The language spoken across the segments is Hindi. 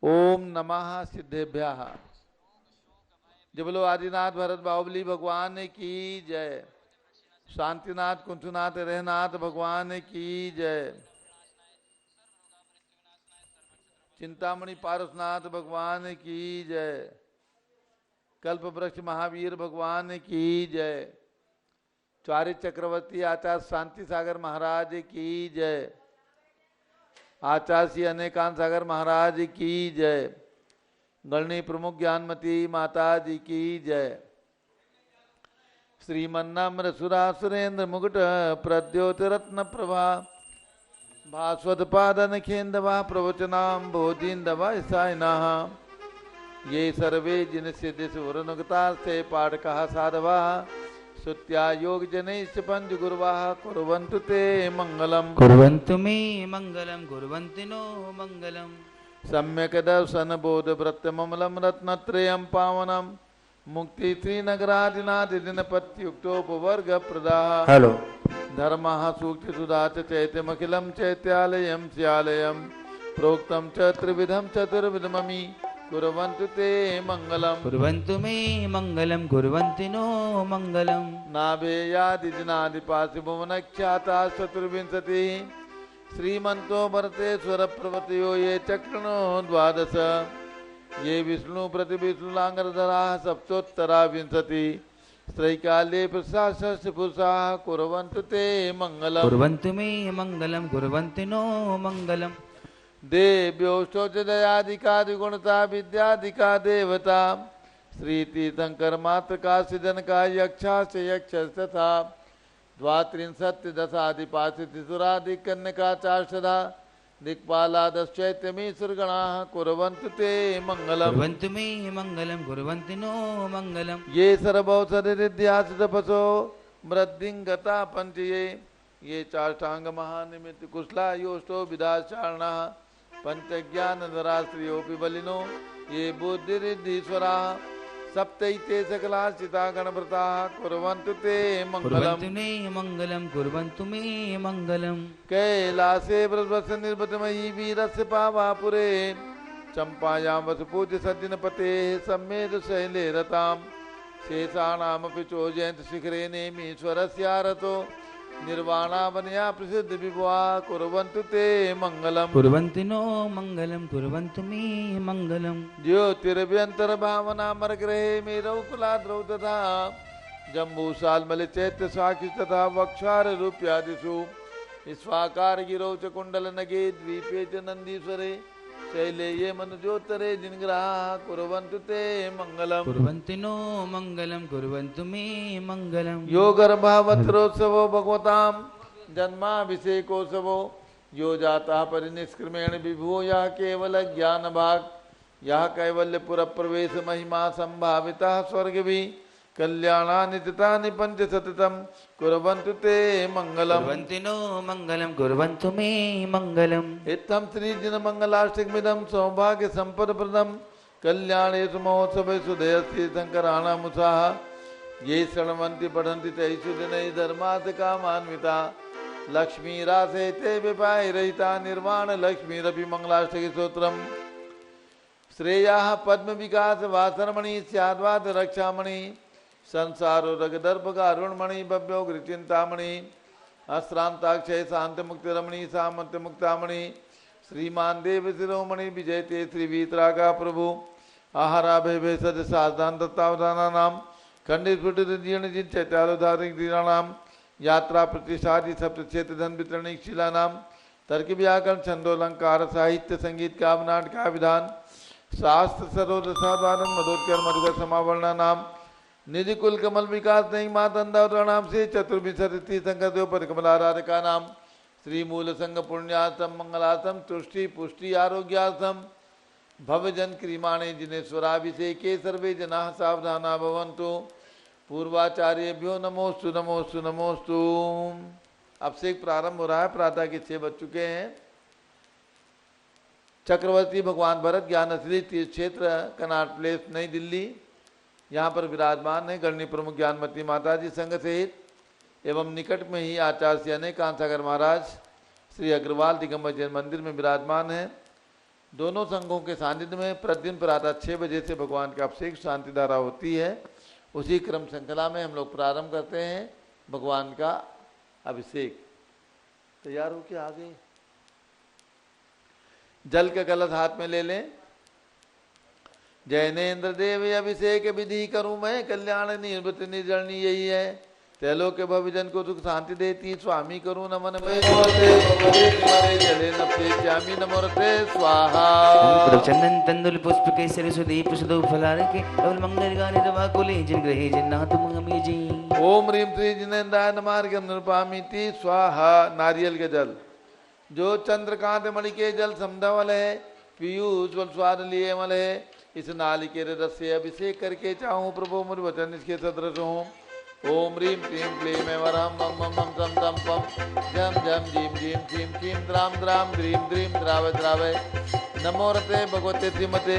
ओम नमः सिद्धेभ्यः। जय बोलो आदिनाथ भरत बाहुबली भगवान की जय। शांतिनाथ कुंठनाथ रहनाथ भगवान की जय। चिंतामणि पारसनाथ भगवान की जय। कल्प वृक्ष महावीर भगवान की जय। चारि चक्रवर्ती आचार्य शांति सागर महाराज की जय। आचार्य श्री अनेकांत सागर महाराज की जय। गणनी प्रमुख ज्ञानमती माता जी की जय। श्रीमन्नम्र सुरासुरेंद्र मुकुट प्रद्योत रत्न प्रभा भास्वत पादन खेन्दवा प्रवचनाम बोधिन्दवा साइनाः ये सर्वे जिन सिद्धि सुवरनुगता से पाठकः साधवा सुत्या योग जनैश्च पंच गुरुवाः कुर्वन्तु ते मंगलम्। कुर्वन्तु मे मङ्गलं कुर्वन्ति नो मङ्गलम्। सम्यक दर्शन बोध व्रतममलम रत्नत्रयं पावनम मुक्ति श्रीनगरादिनाथ दिनपत्युक्तोपवर्ग प्रदा हेलो धर्म सूक्ति सुधा चैत्यमखिलम चैत्यालयम स्यालयम प्रोक्तम च त्रिविधम चतुर्विधमि कुर्वन्तु ते मंगलम। कुर्वन्तु मे मङ्गलं कुर्वन्ति नो मङ्गलम्। नाभेयादिनादिपासि भुवनख्याता चतुर्विंशति श्रीमंतो भरते स्वर प्रवतयो ये चक्रणो द्वादश ये विष्णु प्रति विष्णुलांगरधरा सप्तोत्तरा विंशति स्त्रैकाले प्रशास्य पुरुषा कुर्वन्तु ते मंगलम्। कुर्वन्तु मे मङ्गलं कुर्वन्ति नो मङ्गलम्। देव्यो शोचदयादिकादिगुणता विद्यादिका देवता श्रीतीर्थंकर मातृका सिद्धनका यक्षा से यक्ष तथा द्वात्रिंशत् दशाधिपासितिसुरादिकन्यका चार्षदा दिक्पालादश्चैत्यमीश्वरगणाः कुर्वन्तु ते मंगलम्। कुर्वन्तु मे मङ्गलं कुर्वन्ति नो मङ्गलम्। ये सर्वौषधिरिद्यासितपसो मृद्दिङ्गता पञ्चये ये चाष्टांग महानिमित्त कुशला योष्टो विदाचारणाः पंचज्ञानधराश्रियोऽपि बलिनो ये बुद्धिरिद्धीश्वराः सप्तैते सकलाश्चिता गणव्रताः कुर्वन्तु ते मंगलम्। कुर्वन्तु मे मङ्गलं कुर्वन्तु मे मङ्गलम्। कैलासे बृहस्पति निर्बतमयी वीरस्य पावापुरे चंपायां वसुपूज्य सज्जनपते सम्मेद शैले रताम् शेषाणामपि चोजयन्त शिखरे नेमीश्वरस्यारतो निर्वाणावनया प्रसिद्ध विभुआ कुर्वन्तु ते मंगलम्। कुर्वन्ति नो मङ्गलं कुर्वन्तु मे मङ्गलम्। ज्योतिरभ्यंतर भावना मरग्रहे मेरौकुलाद्रौ तथा जम्बूसाल्मल चैत्य साक्षी तथा वक्षार रूप्यादिषु स्वाकार गिरौ च कुंडल नगे द्वीपे च नंदीश्वरे शैले ये मनुजोत्तरे जिनग्रहाः कुर्वन्तु ते मंगलम्। कुर्वन्ति नो मङ्गलं कुर्वन्तु मे मङ्गलम्। यो गर्भावत्रोत्सवो भगवतां जन्माभिषेकोत्सवो यो जाता परिनिष्क्रमेण विभो यः केवल ज्ञान भाग यः कैवल्यपुर प्रवेश महिमा संभाविता स्वर्गभि कल्याणानि चितानि पंचशतम् कुर्वन्तु ते मंगलम्। कुर्वन्ति नो मङ्गलं कुर्वन्तु मे मङ्गलम्। इत्थं श्रीजिन मंगलाष्टकमिदं सौभाग्य संपदप्रदं कल्याणेषु महोत्सवेषु दयस्ति शंकराणामुषाः ये शृण्वन्ति पठन्ति तैषु दिनैः धर्मार्थ कामान्विता लक्ष्मीरासे ते विपायरहिता निर्वाण लक्ष्मीरपि मंगलाष्टकी स्तोत्रम् श्रेयाः पद्म विकास वासरमणि स्याद्वाद रक्षामणि संसारो रगदर्भकारुणमणि भव्यो गृचिंतामणि अश्रांताक्षय शांति मुक्ति रमणी सामंत्य मुक्तामणि श्रीमान देव शिरोमणि विजयते श्री वीतरागा प्रभु आहारा भय भय सद सावधान दत्तावधाना नाम खंडित फुटित जीर्ण जिन चैत्यालोधारिक दीराणाम यात्रा प्रतिष्ठादि सप्त क्षेत्र धन वितरणिक शिला नाम तर्क व्याकरण छंदोलंकार साहित्य संगीत काव्य नाटक विधान शास्त्र सरोद साधारण मधोत्कर मधुकर समावरणा नाम निधि कुल कमल विकास नहीं मातंदावरणाम से चतुर्विंशति संगतो पर कमलाराधिका नाम श्री मूल संग पुण्यार्थम मंगलार्थम तुष्टि पुष्टि आरोग्यार्थम भवजन क्रीमाणे जिनेश्वराभिषेके सर्वे जना सावधाना भवन्तु पूर्वाचार्यभ्यो नमोस्तु नमोस्तु नमोस्तु। अभिषेक प्रारंभ हो रहा है। प्रातः के 6 बज चुके हैं। चक्रवर्ती भगवान भरत ज्ञानश्री तीर्थ क्षेत्र कनाट प्लेस नई दिल्ली यहाँ पर विराजमान है। गणनी प्रमुख ज्ञानमती माता जी संघ सहित एवं निकट में ही आचार्य श्री अनेकांत सागर महाराज श्री अग्रवाल दिगंबर जैन मंदिर में विराजमान है। दोनों संघों के सानिध्य में प्रतिदिन प्रातः 6 बजे से भगवान का अभिषेक शांति धारा होती है। उसी क्रम श्रृंखला में हम लोग प्रारंभ करते हैं भगवान का अभिषेक। तैयार हो के आ गए? जल का कलश हाथ में ले लें। जैनेन्द्र देव अभिषेक विधि करूं मैं, कल्याण निर्वृत्ति निर्जरणी यही है। तैलों के भविजन को सुख शांति देती, स्वामी करूं नमन में चले नफ्यामी नमोरते स्वाहा। चंदन तंदुल पुष्प केसरी सुदीप सुदो फलार के धवल मंगल गाने रवा कुले जिन ग्रहे जन्नाथ मुहम्मी जी। ओम ह्रीम श्री जिनेन्द्राय नमः नृपामिति स्वाहा। नारियल के जल जो चंद्रकांत मणि के जल समधवल है, पीयूष स्वाद लिए मल है, इस नालिकेर रस से अभिषेक करके चाहूं प्रभु मुझ वचन इसके सदृश हूँ। ओम ह्रीं क्लीं क्लीं वरम मम मम मम तम तम पम जम जम जीम जीम क्लीं क्लीं द्राम द्राम द्रीम द्रीम द्रावय द्रावय नमो रते भगवते श्रीमते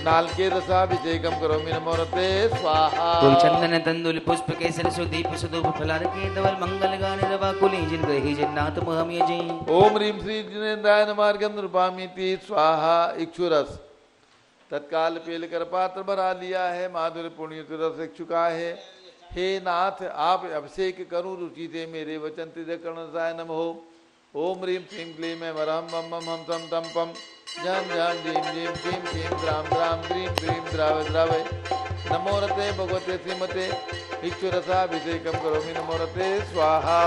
नालके रसाभिषेकम करोमि नमो रते स्वाहा। चंदन तंदुल पुष्प केसर सुदीप सुदूप फलार के धवल मंगल गाने रवा कुले जिन ग्रहे जन्नाथ मुहम्मी जी। ओम ह्रीं श्री जिनेन्द्राय नमः नृपामिति स्वाहा। इक्षुरस तत्काल पेल कर पात्र भरा लिया है, माधुर्य पुण्य रस इच्छुका है। हे नाथ आप अभिषेक करूं रुचि से मेरे वचन तिजय कर्ण नमो। ओम ह्रीं क्लीं क्लीं मैं वरम मम मम हम तम तम पम झम झम झीम झीम क्लीं क्लीं द्राम द्राम द्रीम द्रीम द्रावय द्रावय नमो रते भगवते श्रीमते इक्षुरसाभिषेकम करोमि नमो रते स्वाहा।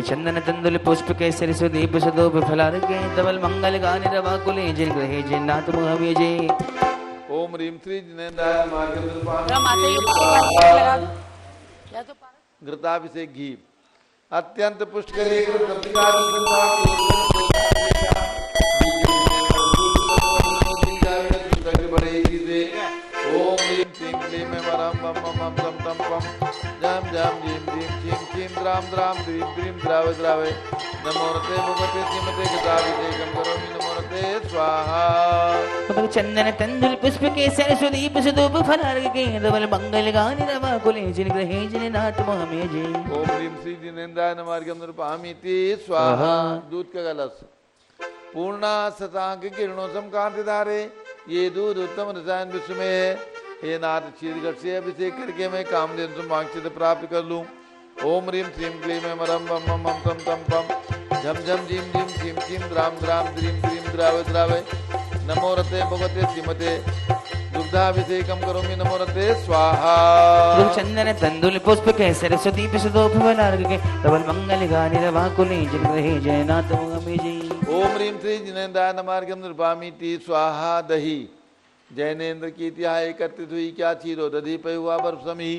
चंदन तंदुल पुष्प केसरी सुदीप सुदूप फलार के धवल मंगल गाने रवा कुले जिन ग्रहे जन्नाथ मुहम्मी जी। ओम ह्रीं श्री जिनेन्द्राय घृताभिषेक घी अत्यंत पुष्ट करिए बड़े चीजे। ओम ह्रीं क्लीं क्लीं मैं वरम मम मम हम तम तम पम झम झम झीम झीम झीम झीम द्राम द्राम द्रीम द्रीम द्रावय द्रावय नमो रते भगवते श्रीमते घृताभिषेकम करोमि नमो रते स्वाहा। चंदन तंदुल पुष्प केसर सुदीप सुदूप फलार के धवल मंगल गाने रवा कुले जिन ग्रहे जन्नाथ मुहम्मी जी। ओम ह्रीं श्री जिनेन्द्राय नमः नृपामिति स्वाहा। दूध का कलश पूर्णा शतांक किरणों समकांति धारे, ये दूध उत्तम रसायन विश्व में है। हे नाथ क्षीरघट से अभिषेक करके मैं कामधेनु समांक्षित प्राप्त कर लूं। ओम ह्रीं श्रीं क्लीं मैं वरम मम मम हम तम तम पम झम झम झीम झीम क्लीं क्लीं द्राम द्राम द्रीम द्रीम द्रावय द्रावय नमो रते भगवते श्रीमते दुग्धाभिषेकम करोमि नमो रते स्वाहा। चंदन तंदुल पुष्प केसर सुदीप सुदूप फलार के धवल मंगल गाने रवा कुले जिन ग्रहे जयनाथ मुहम्मी जी। ओम ह्रीं श्री जिनेन्द्राय नमः नृपामिति स्वाहा। दही जैनेन्द्र की तिहाई एकत्रित हुई, क्या चीरो दधी पे हुआ बर्फ समी।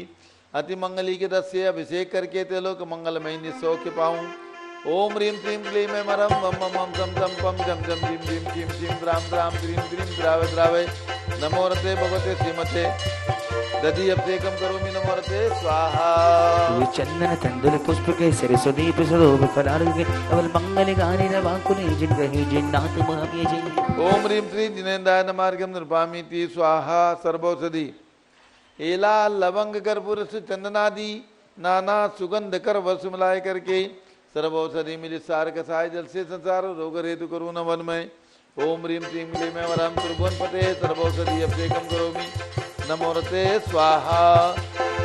अति मंगली के रस से अभिषेक करके तेलोक मंगलमय निसौख्य पाऊं। ओम ह्रीं क्लीं क्लीं मैं मरम मम मम हम तम तम पम झम झम झीम झीम क्लीं क्लीं द्राम द्राम द्रीम द्रीम द्रावय द्रावय नमो रते भगवते श्रीमते दधी अभिषेकम करोमि नमो रते स्वाहा। चंदन तंदुल पुष्प केसर सुदीप सुदूप फलार के धवल मंगल गाने रवा कुले जिन ग्रहे जन्नाथ मुहम्मी जी। ओम ह्रीं श्री जिनेन्द्राय नमः नृपामिति स्वाहा। सर्वौषधि एला लवंग कर्पूर चंदनादि नाना सुगंध कर वस मिलाए करके सर्वौषधि मिली सार कसाय जल से संसार रोग हेतु करूँ न वन में। ओम ह्रीं क्लीं क्लीं मैं वरम त्रिभुवन पते सर्वौषधि अभिषेकम करोमि नमो रते स्वाहा।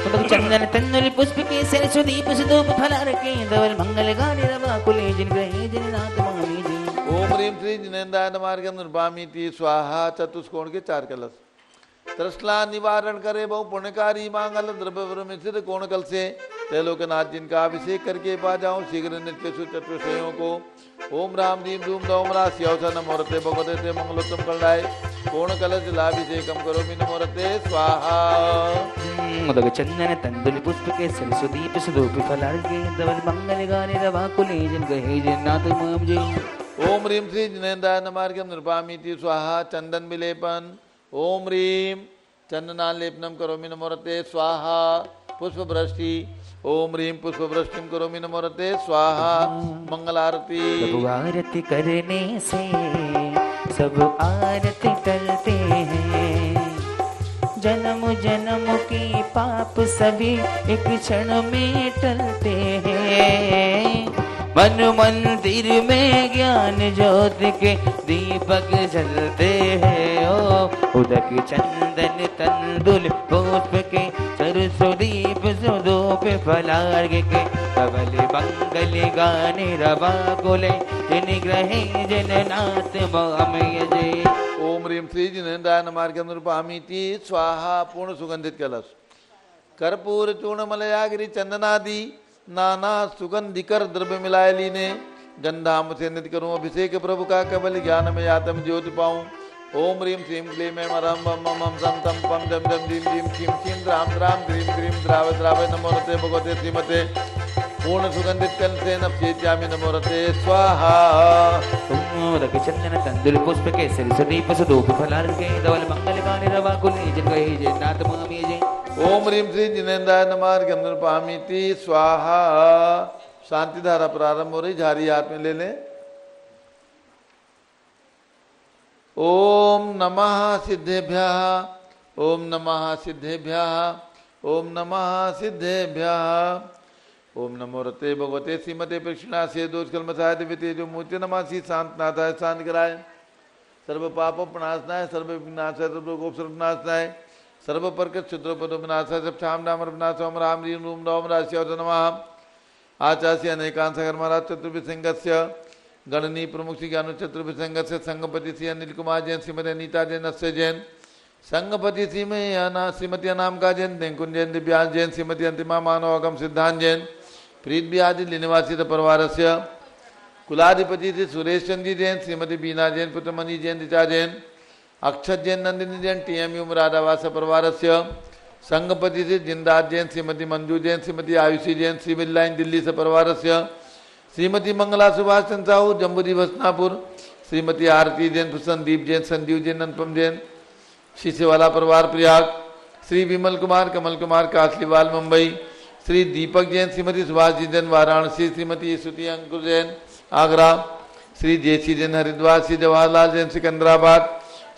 चंदन तंदुल पुष्प केसर सुदीप सुदूप फलार के धवल मंगल गाने रवा कुले जिन ग्रहे जन्नाथ मुहम्मी जी। ओम ह्रीं श्री जिनेन्द्राय नमः नृपामिति स्वाहा। चतुष्कोण के 4 कलश तृष्णा निवारण करे बहु पुण्यकारी मांगल द्रव्य मिश्रित कोण कल से त्रैलोकनाथ जिनका अभिषेक करके पा जाऊं शीघ्र नित्य चतुर्षयों को। ओम राम रीम धूम दौम राशि अवसर नमो रते भगवते ते मंगलोत्तम कलराय कोण कलश लाभिषेकम करोमि नमो रते स्वाहा। चंदन तंदुल पुष्प केसर सुदीप सुदूप फलार के धवल मंगल गाने रवा कुले जिन ग्रहे जन्नाथ मुहम्मी जी। ओम ह्रीं श्री जिनेन्द्राय नमः नृपामिति स्वाहा। चंदन विलेपन ओम ह्रीं चंदनालेपनम करोमि नमो रते स्वाहा। पुष्प वृष्टि ओम ह्रीं पुष्प वृष्टिम करोमि नमो रते स्वाहा। मंगल आरती सब आरती करने से सब आरती टलते हैं, जन्म जन्म की पाप सभी एक क्षण में टलते हैं। मन मंदिर में ज्ञान ज्योति के दीपक जलते हैं ओ उदक चंदन तंदुल पुष्प के सरस्वदीप सुदूप फलार्घ के कवल मंगल गाने रवा कुले जिन ग्रहे जननाथ मामय जय। ओम ह्रीं श्री जिनेन्द्राय नमार्घ्यं निरूपयामीति स्वाहा। पूर्ण सुगंधित कलश कर्पूर चूर्ण मलयागिरी चंदनादि नाना सुगंधिकर द्रव्य मिलाए लीने गंधाम से नित्य करूं अभिषेक प्रभु का केवल ज्ञान में आत्म ज्योति पाऊं। ओम ह्रीं श्रीं क्लीं ऐं मरं मम मम संतं पम जम जम जीं जीं क्षीं क्षीं द्रां द्रां द्रीं द्रीं द्राव द्रावय नमो रते भगवते श्रीमते पूर्ण सुगंधित कल से नप्येत्यामि नमो रते स्वाहा। उदक चंदन तंदुल पुष्प के सरस्वदीप सुदूप फलार्घ के धवल मंगल गाने रवा कुले जिन गहे जन्नाथ मामय जय। ओम ह्रीं श्री जिनेन्द्राय नमार्घ्यं निरूपयामीति स्वाहा। शांति धारा प्रारंभ हो रही, झारी हाथ में ले लें। ओम नमः सिद्धेभ्यः ओम नमः सिद्धेभ्यः ओम नमः सिद्धेभ्यः। ओम नमो रते भगवते श्रीमते प्रक्षिणा से दोष कलमसाय दिव्यते जो मूर्ति नमासी शांतनाथाय शांत कराय सर्व पाप प्रणाशनाय सर्व विनाशाय सर्व रोग सर्वनाशनाय सर्व प्रकृत क्षुद्रोपदो विनाशाय सब शाम नाम विनाशोम राम रीम रूम नवम राशि और नमः। आचार्य अनेकांश महाराज चतुर्भिसंगस्य गणनी प्रमुख श्री ज्ञान चतुर्भिसंगस्य संगपति श्री अनिल कुमार जैन श्रीमती अनीता जैन अस्य जैन संगपति श्रीमती अनामिका जैन देंकुन जैन दिव्यांश जैन श्रीमती अंतिमा मानवगम सिद्धांत जैन प्रीत बिहारी निवासित परिवार से कुलाधिपति श्री सुरेश चंद्र जैन श्रीमती बीना जैन पुत्रमणि जैन ऋचा जैन अक्षत जैन नंदिनी जैन टीएमयू राधावास परिवार से संगपति श्री जिंदाज जैन श्रीमती मंजू जैन श्रीमती आयुषी जैन सिविल लाइन दिल्ली से परिवार से श्रीमती मंगला सुभाष चंद्र साहू जम्बूदी भसनापुर श्रीमती आरती जैन संदीप जैन संजीव जैन अनुपम जैन शीशेवाला परिवार प्रयाग श्री विमल कुमार कमल कुमार कासलीवाल मुंबई श्री दीपक जैन श्रीमती सुभाष जी जैन वाराणसी श्रीमती स्तुति अंकुर जैन आगरा श्री जेसी जैन हरिद्वार श्री जवाहरलाल जैन सिकंदराबाद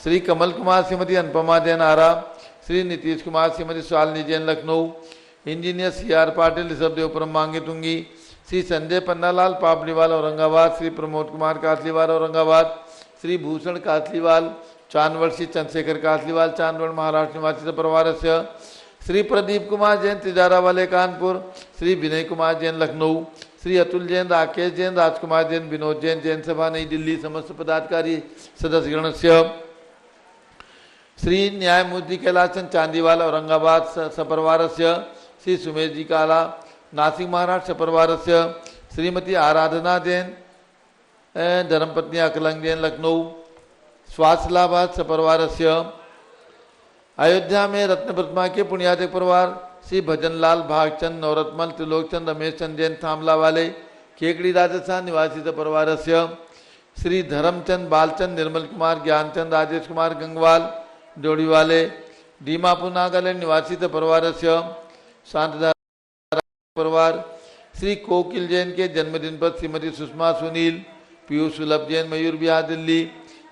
श्री कमल कुमार श्रीमती अनुपमा जैन आरा श्री नीतीश कुमार श्रीमती शालिनी जैन लखनऊ इंजीनियर CR पाटिल ऋषभदेव परम मांगे तुंगी श्री संजय पन्नालाल पापड़ीवाल औरंगाबाद श्री प्रमोद कुमार कासलीवाल औरंगाबाद श्री भूषण कासलीवाल चांदवड़ श्री चंद्रशेखर कासलीवाल चांदवड़ महाराष्ट्र निवासी परिवार से श्री प्रदीप कुमार जैन तिजारा वाले कानपुर श्री विनय कुमार जैन लखनऊ श्री अतुल जैन राकेश जैन राजकुमार जैन विनोद जैन जैन सभा नई दिल्ली समस्त पदाधिकारी सदस्यगण से श्री न्यायमूर्ति कैलासन चांदीवाल औरंगाबाद सपरिवार से श्री सुमेश जी काला नासिक महाराष्ट्र सपरिवार से श्रीमती आराधना जैन धर्मपत्नी अकलंग जैन लखनऊ स्वास्थलाबाद सपरिवार से अयोध्या में रत्न प्रतिमा के पुण्यातिक परिवार श्री भजनलाल भागचंद नवरत्मल त्रिलोकचंद रमेश चंद जैन थामला वाले केकड़ी राजस्थान निवासी परिवार से श्री धर्मचंद बालचंद निर्मल कुमार ज्ञानचंद राजेश कुमार गंगवाल डोड़ी वाले दीमापुर नागालैंड निवासी परिवार से शांतधारा परिवार श्री कोकिल जैन के जन्मदिन पर श्रीमती सुषमा सुनील पीयूष सुलभ जैन मयूर विहार दिल्ली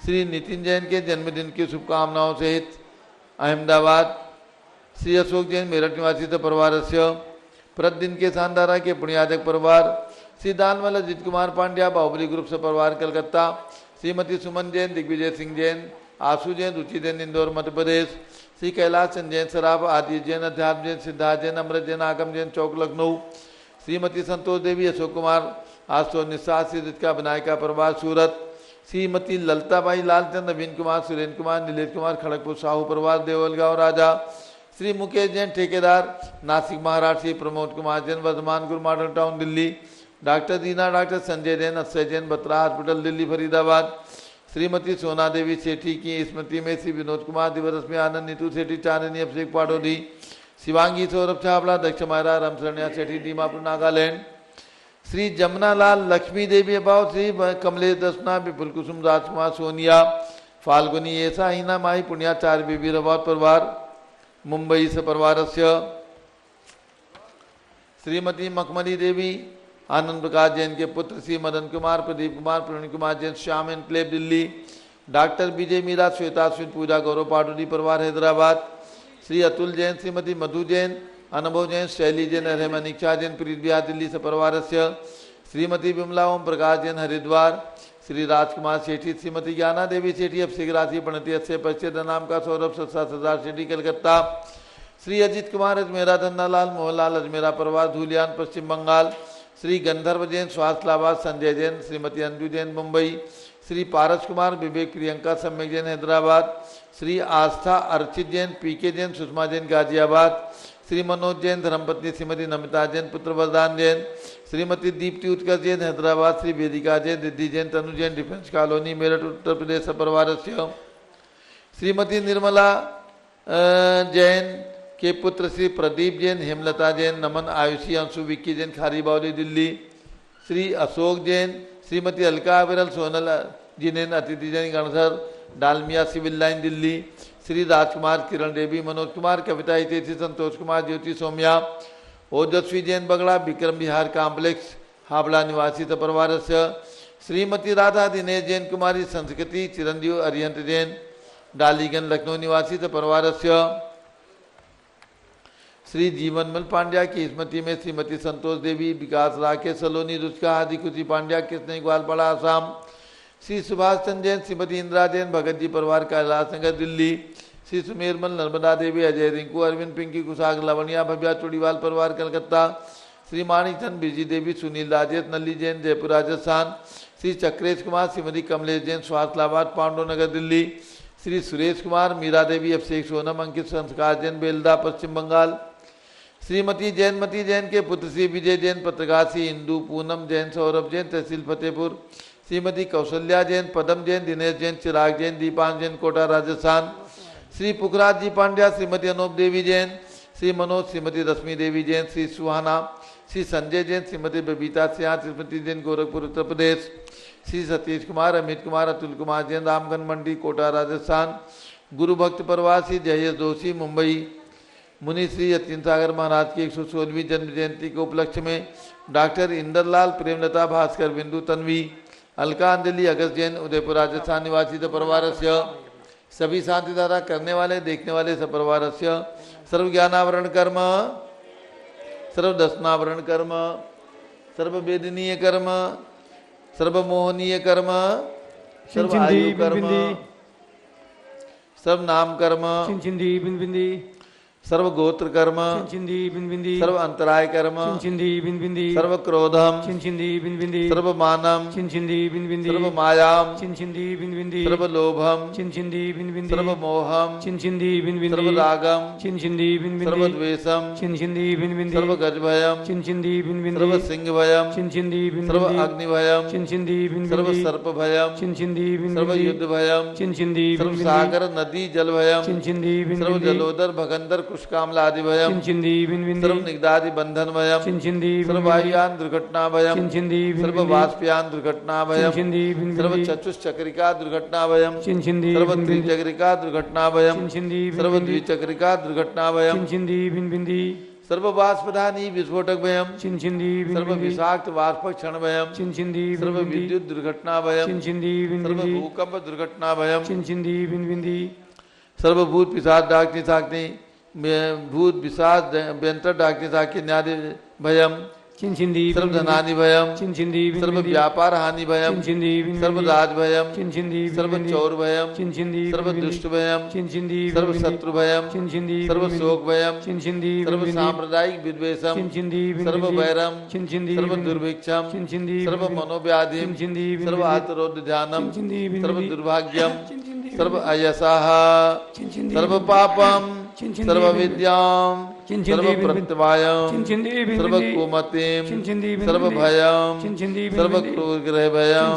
श्री नितिन जैन के जन्मदिन की शुभकामनाओं सहित अहमदाबाद श्री अशोक जैन मेरठ निवासी परिवार से प्रतिदिन के शानदारा के पुण्यादक परिवार श्री दानवाला अजित कुमार पांड्या बाहुबली ग्रुप से परिवार कलकत्ता श्रीमती सुमन जैन दिग्विजय सिंह जैन आशु जैन रुचि जैन इंदौर मध्य प्रदेश श्री कैलाश चंद जैन सराब आदि जैन अध्यात्म जैन सिद्धार्थ जैन अमृत जैन आगम जैन चौक लखनऊ श्रीमती संतोष देवी अशोक कुमार आशो निशाद श्री रितिका विनायका परिवार सूरत श्रीमती ललताबाई लालचंद नवीन कुमार सुरेंद्र कुमार नीलेश कुमार खड़गपुर साहू परिवार देवलगांव राजा श्री मुकेश जैन ठेकेदार नासिक महाराष्ट्र श्री प्रमोद कुमार जैन वर्धमान गुरु मॉडल टाउन दिल्ली डॉक्टर दीना डॉक्टर संजय जैन अक्षय जैन बत्रा हॉस्पिटल दिल्ली फरीदाबाद श्रीमती सोना देवी सेठी की स्मृति में श्री विनोद कुमार दिवस में आनंद नीतू सेठी चांदनी अभिषेक पाडोदी शिवांगी सौरभ छावला दक्ष मायरा रामशरणिया सेठी दीमापुर नागालैंड श्री जमुनालाल लक्ष्मी देवी अभाव श्री कमलेश दसना विपुल कुसुम राजकुमार सोनिया फाल्गुनी ऐसा हीना माही पुण्याचार्य बीबी रवात परिवार मुंबई से परिवार से श्रीमती मखमली देवी आनंद प्रकाश जैन के पुत्र श्री मदन कुमार प्रदीप कुमार प्रवीण कुमार जैन श्याम एनक्लेव दिल्ली डॉक्टर विजय मीरा श्वेता अश्विन पूजा गौरव पाटोदी परिवार हैदराबाद श्री अतुल जैन श्रीमती मधु जैन अनुभव जैन शैली जैन रहमान इच्छा जैन प्रीत बिहार दिल्ली से परिवार से श्रीमती विमला ओम प्रकाश जैन हरिद्वार, श्री राजकुमार सेठी, श्रीमती ज्ञाना देवी सेठी अब शीघ्रासी प्रणति अच्छे परिचित नाम का सौरभ 7,000 सेठी कलकत्ता, श्री अजित कुमार अजमेरा, धन्नालाल मोहनलाल अजमेरा परिवार धूलियान पश्चिम बंगाल, श्री गंधर्व जैन स्वास्थ्यलाबाद, संजय जैन, श्रीमती अंजू जैन मुंबई, श्री पारस कुमार विवेक प्रियंका सम्यक जैन हैदराबाद, श्री आस्था अर्चित जैन, पीके जैन, सुषमा जैन गाजियाबाद, श्री मनोज जैन धर्मपत्नी श्रीमती नमिता जैन, पुत्र वरदान जैन, श्रीमती दीप्ति उत्कर्ष जैन हैदराबाद, श्री वेदिका जैन, रिद्धि जैन, तनु जैन डिफेंस कॉलोनी मेरठ उत्तर प्रदेश परिवार, श्रीमती निर्मला जैन के पुत्र श्री प्रदीप जैन, हेमलता जैन, नमन आयुषी, अंशु विक्की जैन खारी बावली दिल्ली, श्री अशोक जैन, श्रीमती अलका विरल, सोनल जिनेन, अतिथि जैन गणधर डालमिया सिविल लाइन दिल्ली, श्री राजकुमार, किरण देवी, मनोज कुमार, कविता हितेशी, संतोष कुमार, ज्योति सोम्या, ओजस्वी जैन बगड़ा, विक्रम विहार कॉम्प्लेक्स हावड़ा निवासी परिवार, श्रीमती राधा दिनेश जैन कुमारी, संस्कृति चिरंजीव अरिहंत जैन डालीगंज लखनऊ निवासी परिवार, श्री जीवनमल पांड्या की स्मृति में श्रीमती संतोष देवी, विकास राकेश सलोनी, रुचका हादी खुशी पांड्या, कृष्ण ग्वालपाड़ा आसाम, श्री सुभाष चंद्र जैन, श्रीमती इंदिरा जैन, भगत जी परिवार कैलाश नगर दिल्ली, श्री सुमेरमल, नर्मदा देवी, अजय रिंकू, अरविंद पिंकी कुशाग लवनिया भव्या चूड़ीवाल परिवार कलकत्ता, श्री माणिकचंद, बिरजी देवी, सुनील राजेश, नल्ली जैन जयपुर राजस्थान, श्री चक्रेश कुमार, श्रीमती कमलेश जैन स्वास्थ्यलाबाद पांडव नगर दिल्ली, श्री सुरेश कुमार, मीरा देवी, अभिषेक सोनम, अंकित संस्कार जैन बेलदा पश्चिम बंगाल, श्रीमती जैनमती जैन के पुत्र श्री विजय जैन पत्रकार, श्री इंदू पूनम जैन, सौरभ जैन तहसील फतेहपुर, श्रीमती कौशल्या जैन, पदम जैन, दिनेश जैन, चिराग जैन, दीपांश जैन कोटा राजस्थान, श्री पुखराज जी पांड्या, श्रीमती अनूप देवी जैन, श्री मनोज, श्रीमती रश्मि देवी जैन, श्री सुहाना, श्री संजय जैन, श्रीमती बबीता सिंह, श्रीमती जैन गोरखपुर उत्तर प्रदेश, श्री सतीश कुमार, अमित कुमार, अतुल कुमार जैन रामगंज मंडी कोटा राजस्थान, गुरु भक्त परिवार, श्री जयेश जोशी मुंबई, मुनि श्री यतीन सागर महाराज की 116वीं जन्म जयंती के उपलक्ष्य में डॉक्टर इंदरलाल, प्रेमलता, भास्कर, बिंदु, तन्वी, अलका अंजलि, अगस्त जैन उदयपुर राजस्थान निवासी परिवार, सभी शांति धारा करने वाले देखने वाले सपरिवार, सर्व ज्ञानावरण कर्म, सर्व दर्शनावरण कर्म, सर्व वेदनीय कर्म, सर्व मोहनीय कर्म, सर्व आयु कर्म, सर्व नाम कर्म, सर्व गोत्र कर्म, सर्व अंतराय कर्म, सर्व क्रोधम, सर्व मानम, सर्व मायाम, सर्व लोभम, सर्व मोहम, सर्व रागम, सर्व द्वेषम, सर्व गजभयम, सर्व सिंह भयम, सर्व अग्नि भयम, सर्व सर्प भयम, सर्व युद्ध भयम, सर्व सागर नदी जल भयम, सर्व जलोदर भगंदर कुशकामलादि भयम, सर्व निगदादि बंधन भयम, सर्व वायुयान दुर्घटना भयम, सर्व वाष्पयान दुर्घटना भयम, सर्व चतुष्चक्रिका दुर्घटना भयम, सर्व त्रिचक्रिका दुर्घटना भयम, सर्व द्विचक्रिका दुर्घटना भयम, सर्व वाष्पदानी विस्फोटक भयम, सर्व विषाक्त वाष्प क्षण भयम, सर्व विद्युत दुर्घटना भयम, सर्व भूकंप दुर्घटना भयम, सर्वभूत पिशाच डाकनी साकनी भूत विषाद व्यंतर डाकनी साकी न्यादि भयम, सर्व धनानि भयम, सर्व व्यापार हानि भयम, सर्व राज भयम, सर्व चौर भयम, सर्व दुष्ट भयम, सर्व शत्रु भयम, सर्व शोक भयम, सर्व सांप्रदायिक विद्वेषम, सर्व वैरम, सर्व दुर्भिक्षम, सर्व मनोव्याधिम, सर्व आत्मरोध ध्यानम, सर्व दुर्भाग्यम, सर्व अयसाह, सर्व पापम, सर्व विद्याम, सर्व प्रत्यवायम, सर्व कुमतिम, सर्व भयम, सर्व क्रूर ग्रह भयम,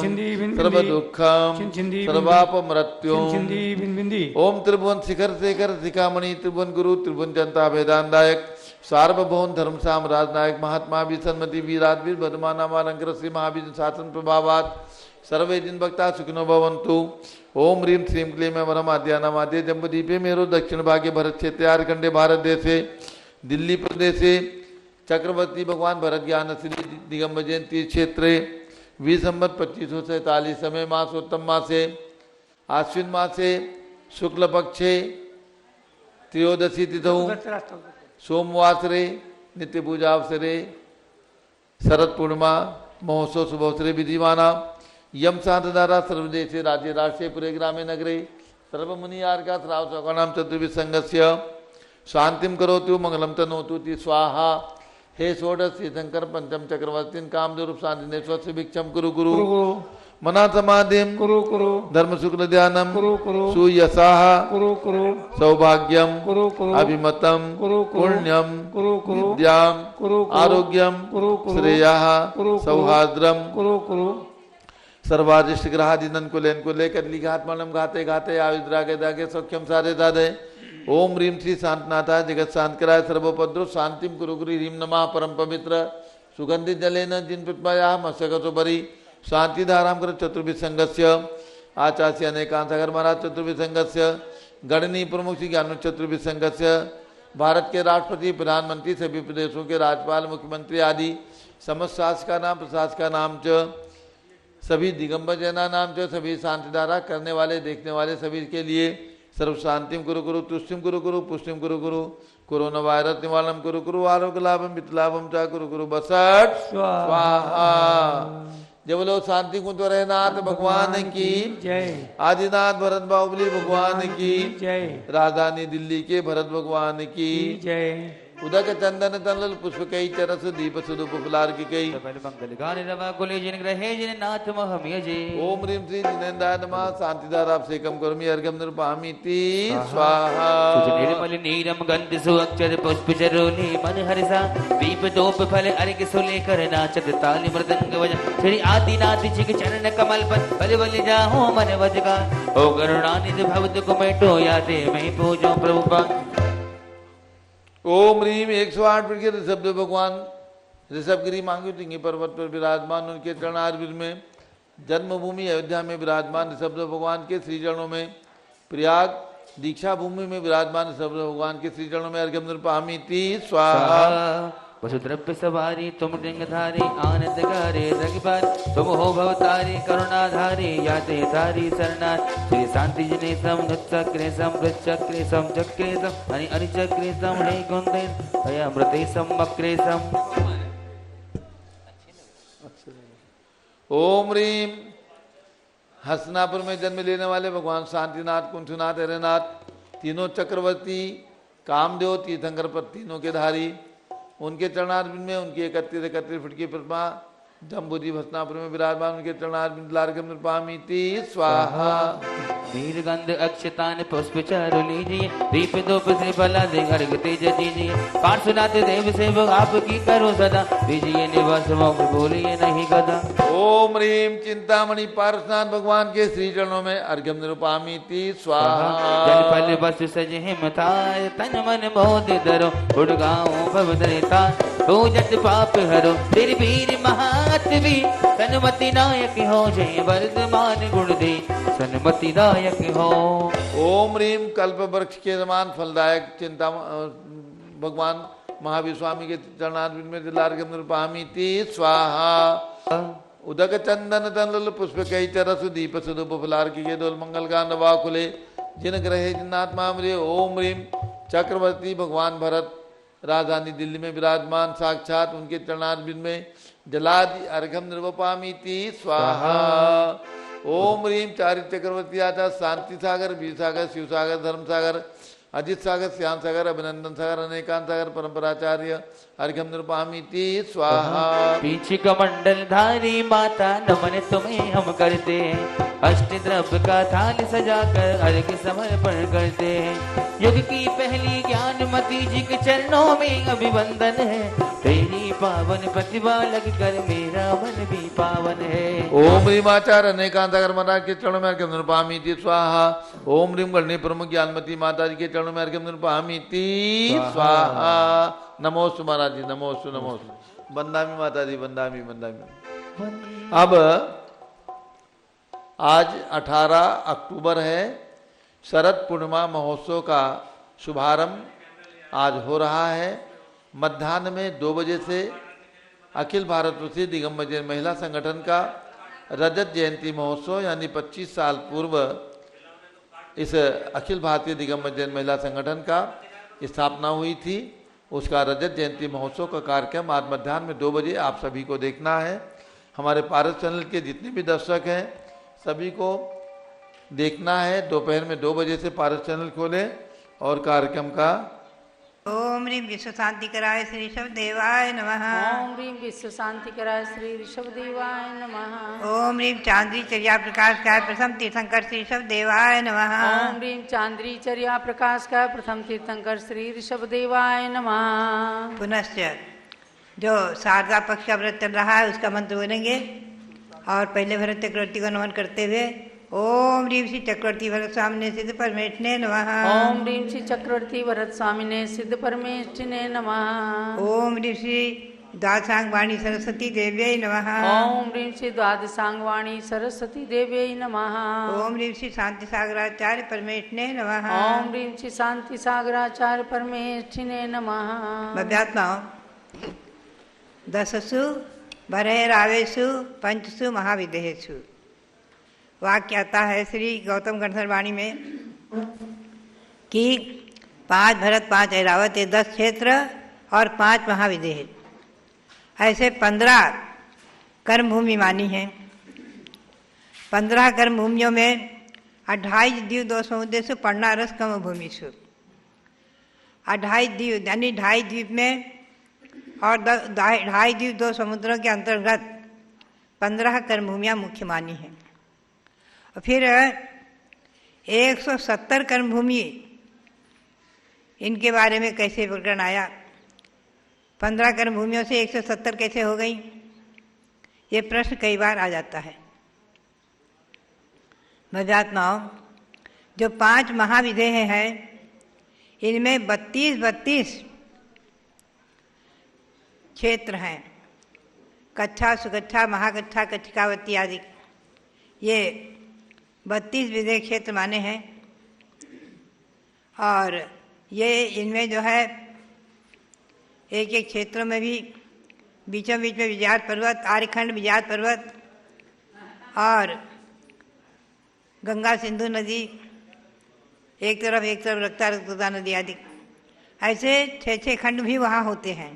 सर्व दुखम, सर्वाप मृत्युम। ओम त्रिभुवन शिखर शेखर शिखामणि त्रिभुवन गुरु त्रिभुवन जनता वेदांतायक सार्वभौम धर्म साम्राज्य नायक महात्मा भी सन्मति वीराधीर बदमानामालंकर श्री महावीर शासन प्रभावात सर्वे दिन भक्ता सुखिनो भवन्तु। ओम ह्रीं श्रीं क्लीं वरम आद्यानामाद्य जम्बुदीपे मेरो दक्षिण भागे भरत क्षेत्रे आर्कंडे भारत देशे दिल्ली प्रदेशे चक्रवर्ती भगवान भरत ज्ञान श्री दिगंबर जयंती क्षेत्रे विसंवत 2547 समय मासोत्तम मासे आश्विन मासे शुक्ल पक्षे त्रयोदशी तिथौ सोमवासरे नित्य पूजा अवसरे शरद पूर्णिमा महोत्सव शुभोत्सरे विधिमाना यम शांतधारा सर्वदेशे राज्य राष्ट्रीय पुरे ग्रामे नगरे सर्वमुनि आर्गा श्राव चौकणाम चतुर्भि संघस्य शांतिम करोतु मंगलम तनोतु ति स्वाहा। हे षोडश शंकर पंचम चक्रवर्ती कामरूप शांति स्वस्य भिक्षम कुरु गुरु मना समाधिम कुरु कुरु धर्म शुक्ल ध्यानम कुरु कुरु सुयसाह कुरु कुरु सौभाग्यम कुरु कुरु अभिमतम कुरु कुरु पुण्यम कुरु कुरु विद्याम कुरु कुरु आरोग्यम कुरु कुरु श्रेयः कुरु कुरु सौहार्द्रम कुरु कुरु सर्वादिष्ट ग्रहादिनन को लेकर लिघात्मनम घाते घाते आविद्रागे दागे सौख्यम सारे दादे। ओम ह्रीम श्री शांतनाथा जगत शांत कराय सर्वोपद्रो शांतिम कुरु गुरु ह्रीम नमः परम पवित्र सुगंधित जलेन जिन पुष्पाया मत्स्यगतो बरी शांति धाराम कर चतुर्भि संघस्य आचार्य अनेकांसागर महाराज चतुर्भि संघस्य गणनी प्रमुख श्री ज्ञान चतुर्भि संघस्य भारत के राष्ट्रपति प्रधानमंत्री सभी प्रदेशों के राज्यपाल मुख्यमंत्री आदि समस्त प्रशासका नाम च सभी दिगंबर जैना नाम च सभी शांति धारा करने वाले देखने वाले सभी के लिए सर्व शांतिम कुरु गुरु तुष्टिम कुरु गुरु पुष्टिम कुरु गुरु कोरोना वायरस निवारणम कुरु गुरु आरोग्य लाभम वित्तलाभम चा कुरु गुरु बसट स्वाहा। जय बोलो शांति कुंज रहनाथ भगवान की जय। आदिनाथ भरत बाहुबली भगवान की जय। राजधानी दिल्ली के भरत भगवान की जय। उदक चंदन तनल पुष्प कई चरस दीप सुदूप फुलार की कई मंगल गाने रवा कुले जिन ग्रहे जिन नाथ महमयजे। ओम ह्रीम श्री जिनेन्द्राय नमः शांतिधारा अभिषेकम करोमि अर्घ्यम निर्पामीति स्वाहा। निर्मल नीरम गंध सुअक्षर पुष्प चरोली मन हर्षा दीप दोप फल अर्घ सुलेकर नाचत ताली मृदंग वज श्री आदिनाथ जी के चरण कमल पर बल बल जाहो मन वजगा ओ करुणानिधि भवत कुमेटो याते मैं पूजो प्रभुपा। ओम ह्रीम 108 फीट के ऋषभदेव भगवान ऋषभगिरी मांगी टिंगी पर्वत पर विराजमान उनके चरणारविंद में जन्मभूमि अयोध्या में विराजमान ऋषभदेव भगवान के श्री चरणों में प्रयाग दीक्षा भूमि में विराजमान ऋषभदेव भगवान के श्री चरणों में अर्घ्यम निर्पामीति स्वाहा। वसुद्रव्य सवारी तुम डिंगधारी आनंद गारे रघुबर तुम हो भवतारी करुणाधारी याते तारी शरणा श्री शांति जने सम नृत्यक्रेशम वृक्षक्रेशम चक्रेशम अनि अनिचक्रेशम हे गुंदे अयमृतेशम मक्रेशम। ओम ह्रीम हसनापुर में जन्म लेने वाले भगवान शांतिनाथ कुंठनाथ हरिनाथ तीनों चक्रवर्ती कामदेव तीर्थंकर पर तीनों के धारी उनके चरणारविंद में उनकी 31 फीट की प्रतिमा जम्बूजी भस्नापुर में विराजमान उनके चरणारविंद लार्घ्यम निर्पामीति स्वाहा। नीलगंध अक्षतान पुष्प चारु लीजिए दीप दोप से फला दे अर्घ तेज दीजिए पार्श्वनाथ देव सेवक आपकी करो सदा दीजिए निवास मोक्ष बोलिए नहीं गदा। ओम ह्रीम चिंतामणि पार्श्वनाथ भगवान के श्री चरणों में अर्घ्यम निरूपामीति स्वाहा। जल फल बस सज हिमताय तन मन मोद धरो उड़गाओ भवदरिता पूजत पाप हरो तेरे वीर महात्वी सन्मति नायक हो जय वर्धमान गुण दे सन्मति नायक हो। ओम ह्रीम कल्प वृक्ष के समान फलदायक चिंता भगवान महावीर स्वामी के चरणारविंद में दिलार्घ्यम निरूपामीति स्वाहा। उदक चंदन तनल पुष्प कई चरस दीप सुदूप फुलार की दोल मंगल गान वाकुले जिन ग्रहे जिन्नात्मा मृे। ओम ह्रीम चक्रवर्ती भगवान भरत राजधानी दिल्ली में विराजमान साक्षात उनके चरणारविंद में जलादि अर्घ्यम निर्वपामीति स्वाहा। ओम ह्रीम चारि चक्रवर्ती आचार्य शांति सागर वीर सागर शिव सागर धर्म सागर अजित सागर श्याम सागर अभिनंदन सागर अनेकांत सागर परंपराचार्य अर्घ्यम निर्पामीति स्वाहा। पीछे कमंडल धारी माता नमन तुम्हें हम करते हैं अष्ट द्रव्य का थाल सजाकर अर्घ्य समर्पण करते हैं। युग की पहली ज्ञानमती जी के चरणों में अभिवंदन है तेरी पावन प्रतिभा लग कर मेरा मन भी पावन है। ओम ह्रीम आचार्य अनेकांत सागर महाराज के चरणों में अर्घ्यम निर्पामीति स्वाहा। ओम ह्रीम गणनी प्रमुख ज्ञानमती माता जी के चरणों में अर्घ्यम निर्पामीति स्वाहा। नमोस्तु महाराज जी नमोस्तु नमोस्तु। बंदामी माता जी बंदामी बंदामी। अब आज 18 अक्टूबर है शरद पूर्णिमा महोत्सव का शुभारंभ आज हो रहा है। मध्याह्न में 2 बजे से अखिल भारत प्रसिद्ध दिगंबर जैन महिला संगठन का रजत जयंती महोत्सव यानी 25 साल पूर्व इस अखिल भारतीय दिगंबर जैन महिला संगठन का स्थापना हुई थी। उसका रजत जयंती महोत्सव का कार्यक्रम आज मध्याह्न में 2 बजे आप सभी को देखना है। हमारे पारस चैनल के जितने भी दर्शक हैं सभी को देखना है। दोपहर में 2 बजे से पारस चैनल खोलें और कार्यक्रम का ओम ह्रीं विश्व शांति कराय श्री ऋषभ देवाय नमः। ओम ह्रीं विश्व शांति कराय श्री ऋषभ देवाय नमः। ओम ह्रीं चांद्री चर्या प्रकाश काय प्रथम तीर्थंकर श्री ऋषभ देवाय नमः। ओम ह्रीं चांद्री चर्या प्रकाश का प्रथम तीर्थंकर श्री ऋषभ देवाय नमः। पुनश्च जो शारदा पक्ष का व्रत चल रहा है उसका मंत्र बोलेंगे और पहले भरत चक्रवर्ती को नमन करते हुए ओम ह्रीं श्री चक्रवर्ती भरत स्वामिने सिद्ध परमेष्ठिने नमः। ओम ह्रीं श्री चक्रवर्ती भरत स्वामिने सिद्ध परमेष्ठिने नमः। ओम ह्रीं श्री द्वादशांग वाणी सरस्वती देव्यै नमः। ओम ह्रीं श्री द्वादशांग वाणी सरस्वती देव्यै नमः। ओम ह्रीं श्री शांति सागराचार्य परमेष्ठिने नमः। ओम ह्रीं श्री शांति सागराचार्य परमेष्ठिने नमः। भव्यात्माओं, दशसु भरैरावेषु पंचसु महाविदेहेषु वाक्य आता है श्री गौतम गणधर वाणी में कि 5 भरत 5 ऐरावत, ये 10 क्षेत्र और 5 महाविदेह, ऐसे 15 कर्मभूमि मानी हैं। 15 कर्मभूमियों में 28 द्वीप 2 समुद्रेषु पढ़ना रस कम भूमिषु, 28 द्वीप यानी 2.5 द्वीप में और 2.5 द्वीप 2 समुद्रों के अंतर्गत 15 कर्मभूमियाँ मुख्य मानी हैं। और फिर 170 कर्मभूमि, इनके बारे में कैसे प्रकरण आया? 15 कर्मभूमियों से 170 कैसे हो गई? ये प्रश्न कई बार आ जाता है। भव्यात्माओं, जो 5 महाविदेह हैं इनमें 32 क्षेत्र हैं। कच्छा, सुकच्छा, महाकच्छा, कच्छिकावती आदि, ये 32 विदेह क्षेत्र माने हैं। और ये इनमें जो है एक एक क्षेत्रों में भी बीचों बीच में विजयात पर्वत, आर्यखंड विजयात पर्वत और गंगा सिंधु नदी एक तरफ रक्ता रक्तदा नदी आदि, ऐसे 6 खंड भी वहाँ होते हैं।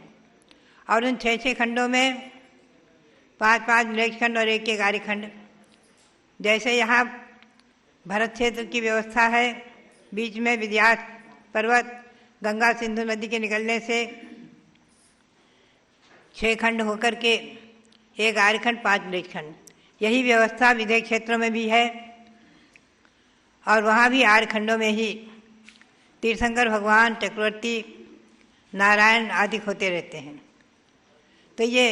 और उन 6 खंडों में 5 मृगखंड और 1 आर्यखंड। जैसे यहाँ भरत क्षेत्र की व्यवस्था है, बीच में विजयात पर्वत, गंगा सिंधु नदी के निकलने से 6 खंड होकर के 1 आर्यखंड 5 मृगखंड, यही व्यवस्था विदेह क्षेत्रों में भी है। और वहाँ भी आर्यखंडों में ही तीर्थंकर भगवान, चक्रवर्ती, नारायण आदि होते रहते हैं। तो ये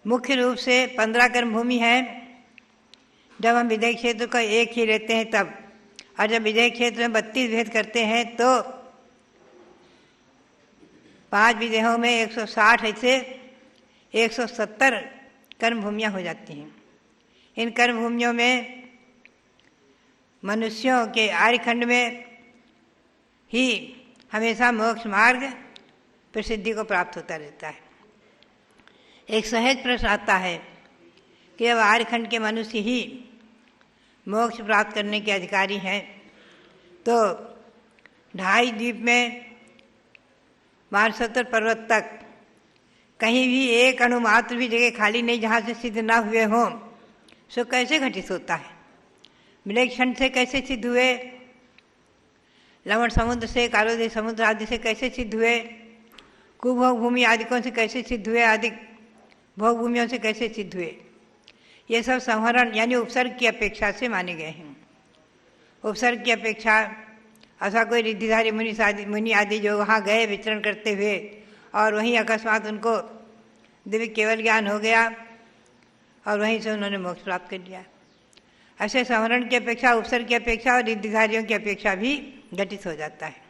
मुख्य रूप से 15 कर्मभूमि है। जब हम विदेह क्षेत्र का एक ही लेते हैं तब, और जब विदेह क्षेत्र में 32 भेद करते हैं तो 5 विदेहों में 160 ऐसे 170 कर्मभूमियाँ हो जाती हैं। इन कर्मभूमियों में मनुष्यों के आर्यखंड में ही हमेशा मोक्ष मार्ग प्रसिद्धि को प्राप्त होता रहता है। एक सहज प्रश्न आता है कि अब आर्यखंड के मनुष्य ही मोक्ष प्राप्त करने के अधिकारी हैं, तो 2.5 द्वीप में 1270 पर्वत तक कहीं भी एक अणुमात्र भी जगह खाली नहीं जहाँ से सिद्ध ना हुए हों, सो कैसे घटित होता है? मृगखंड से कैसे सिद्ध हुए? लवण समुद्र से, कालोदय समुद्र आदि से कैसे सिद्ध हुए? कुभोग भूमि आदिकों से कैसे सिद्ध हुए? आदि भोग भूमियों से कैसे सिद्ध हुए? ये सब संवरण यानी उपसर्ग की अपेक्षा से माने गए हैं। उपसर्ग की अपेक्षा ऐसा कोई रिद्धिधारी मुनि आदि जो वहाँ गए विचरण करते हुए और वहीं अकस्मात उनको दिव्य केवल ज्ञान हो गया और वहीं से उन्होंने मोक्ष प्राप्त कर लिया। ऐसे संवरण की अपेक्षा, उपसर्ग की अपेक्षा और रिद्धिधारियों की अपेक्षा भी घटित हो जाता है।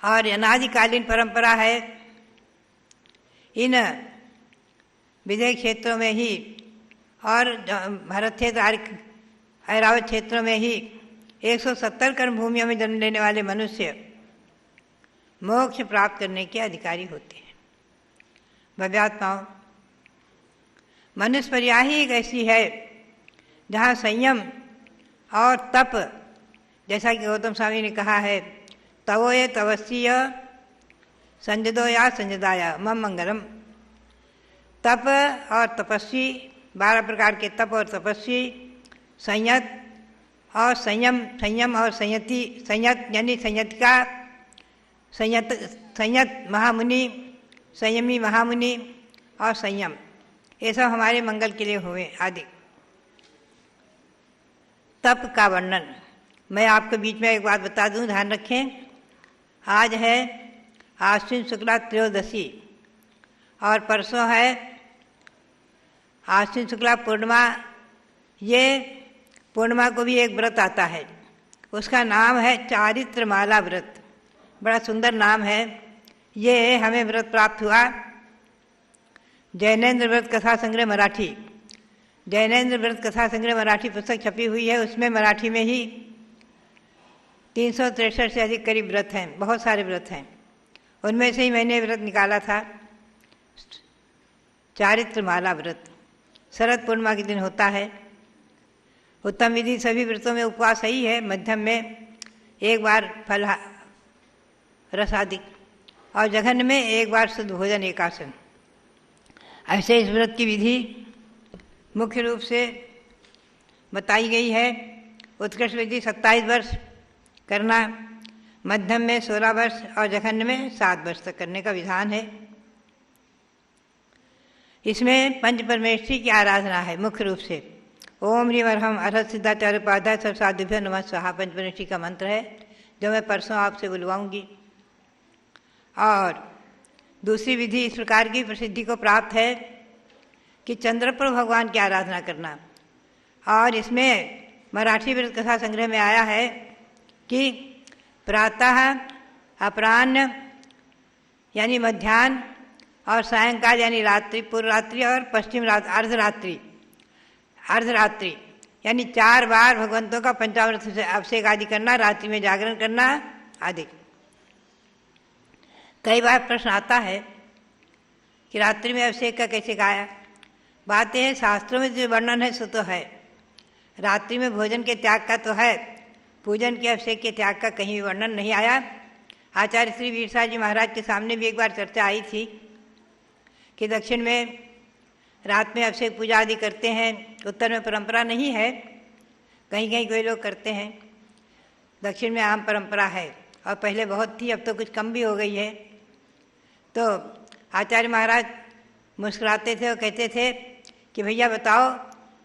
और अनादिकालीन परंपरा है, इन विदेह क्षेत्रों में ही और भरत क्षेत्र, ऐरावत क्षेत्रों में ही 170 कर्मभूमियों में जन्म लेने वाले मनुष्य मोक्ष प्राप्त करने के अधिकारी होते हैं। भव्यात्माओं, मनुष्य पर्या ही एक ऐसी है जहाँ संयम और तप, जैसा कि गौतम स्वामी ने कहा है, तवो ये तवस्या संजदो या संजदाया मम मंगलम, तप और तपस्वी, 12 प्रकार के तप और तपस्वी, संयत और संयम और संयति, संयत यानी संयतिका, संयत महामुनि, संयमी महामुनि और संयम, ये सब हमारे मंगल के लिए हुए आदि। तप का वर्णन मैं आपको बीच में एक बात बता दूं, ध्यान रखें। आज है आश्विन शुक्ला त्रयोदशी और परसों है आश्विन शुक्ला पूर्णिमा। ये पूर्णिमा को भी एक व्रत आता है, उसका नाम है चारित्रमाला व्रत। बड़ा सुंदर नाम है। ये हमें व्रत प्राप्त हुआ जैनेन्द्र व्रत कथा संग्रह मराठी, जैनेन्द्र व्रत कथा संग्रह मराठी पुस्तक छपी हुई है, उसमें मराठी में ही 363 से अधिक करीब व्रत हैं, बहुत सारे व्रत हैं। उनमें से ही मैंने व्रत निकाला था चारित्रमाला व्रत। शरद पूर्णिमा के दिन होता है। उत्तम विधि सभी व्रतों में उपवास ही है, मध्यम में एक बार फल रस आदि और जघन्य में एक बार शुद्ध भोजन एकासन। ऐसे इस व्रत की विधि मुख्य रूप से बताई गई है। उत्कृष्ट विधि 27 वर्ष करना, मध्यम में 16 वर्ष और जघन्य में 7 वर्ष तक करने का विधान है। इसमें पंच परमेश्वरी की आराधना है मुख्य रूप से। ओम ह्रीम अर्हम अरहत सिद्धाचार्य उपाध्याय सब साधुभ्यो नमः स्वाहा पंच परमेश्वरी का मंत्र है, जो मैं परसों आपसे बुलवाऊंगी। और दूसरी विधि इस प्रकार की प्रसिद्धि को प्राप्त है कि चंद्रप्रभु भगवान की आराधना करना। और इसमें मराठी व्रत कथा संग्रह में आया है कि प्रातः, अपराह्न यानी मध्याह्न और सायंकाल यानी रात्रि, पूर्व रात्रि और पश्चिम अर्धरात्रि, अर्धरात्रि यानी 4 बार भगवंतों का पंचामृत से अभिषेक आदि करना, रात्रि में जागरण करना आदि। कई बार प्रश्न आता है कि रात्रि में अभिषेक का कैसे गाया। बात यह है, शास्त्रों में जो वर्णन है सो तो है, रात्रि में भोजन के त्याग का तो है, पूजन के अभिषेक के त्याग का कहीं भी वर्णन नहीं आया। आचार्य श्री वीरसा जी महाराज के सामने भी एक बार चर्चा आई थी कि दक्षिण में रात में अभिषेक पूजा आदि करते हैं, उत्तर में परंपरा नहीं है, कहीं कहीं कोई लोग करते हैं, दक्षिण में आम परंपरा है और पहले बहुत थी, अब तो कुछ कम भी हो गई है। तो आचार्य महाराज मुस्कुराते थे और कहते थे कि भैया बताओ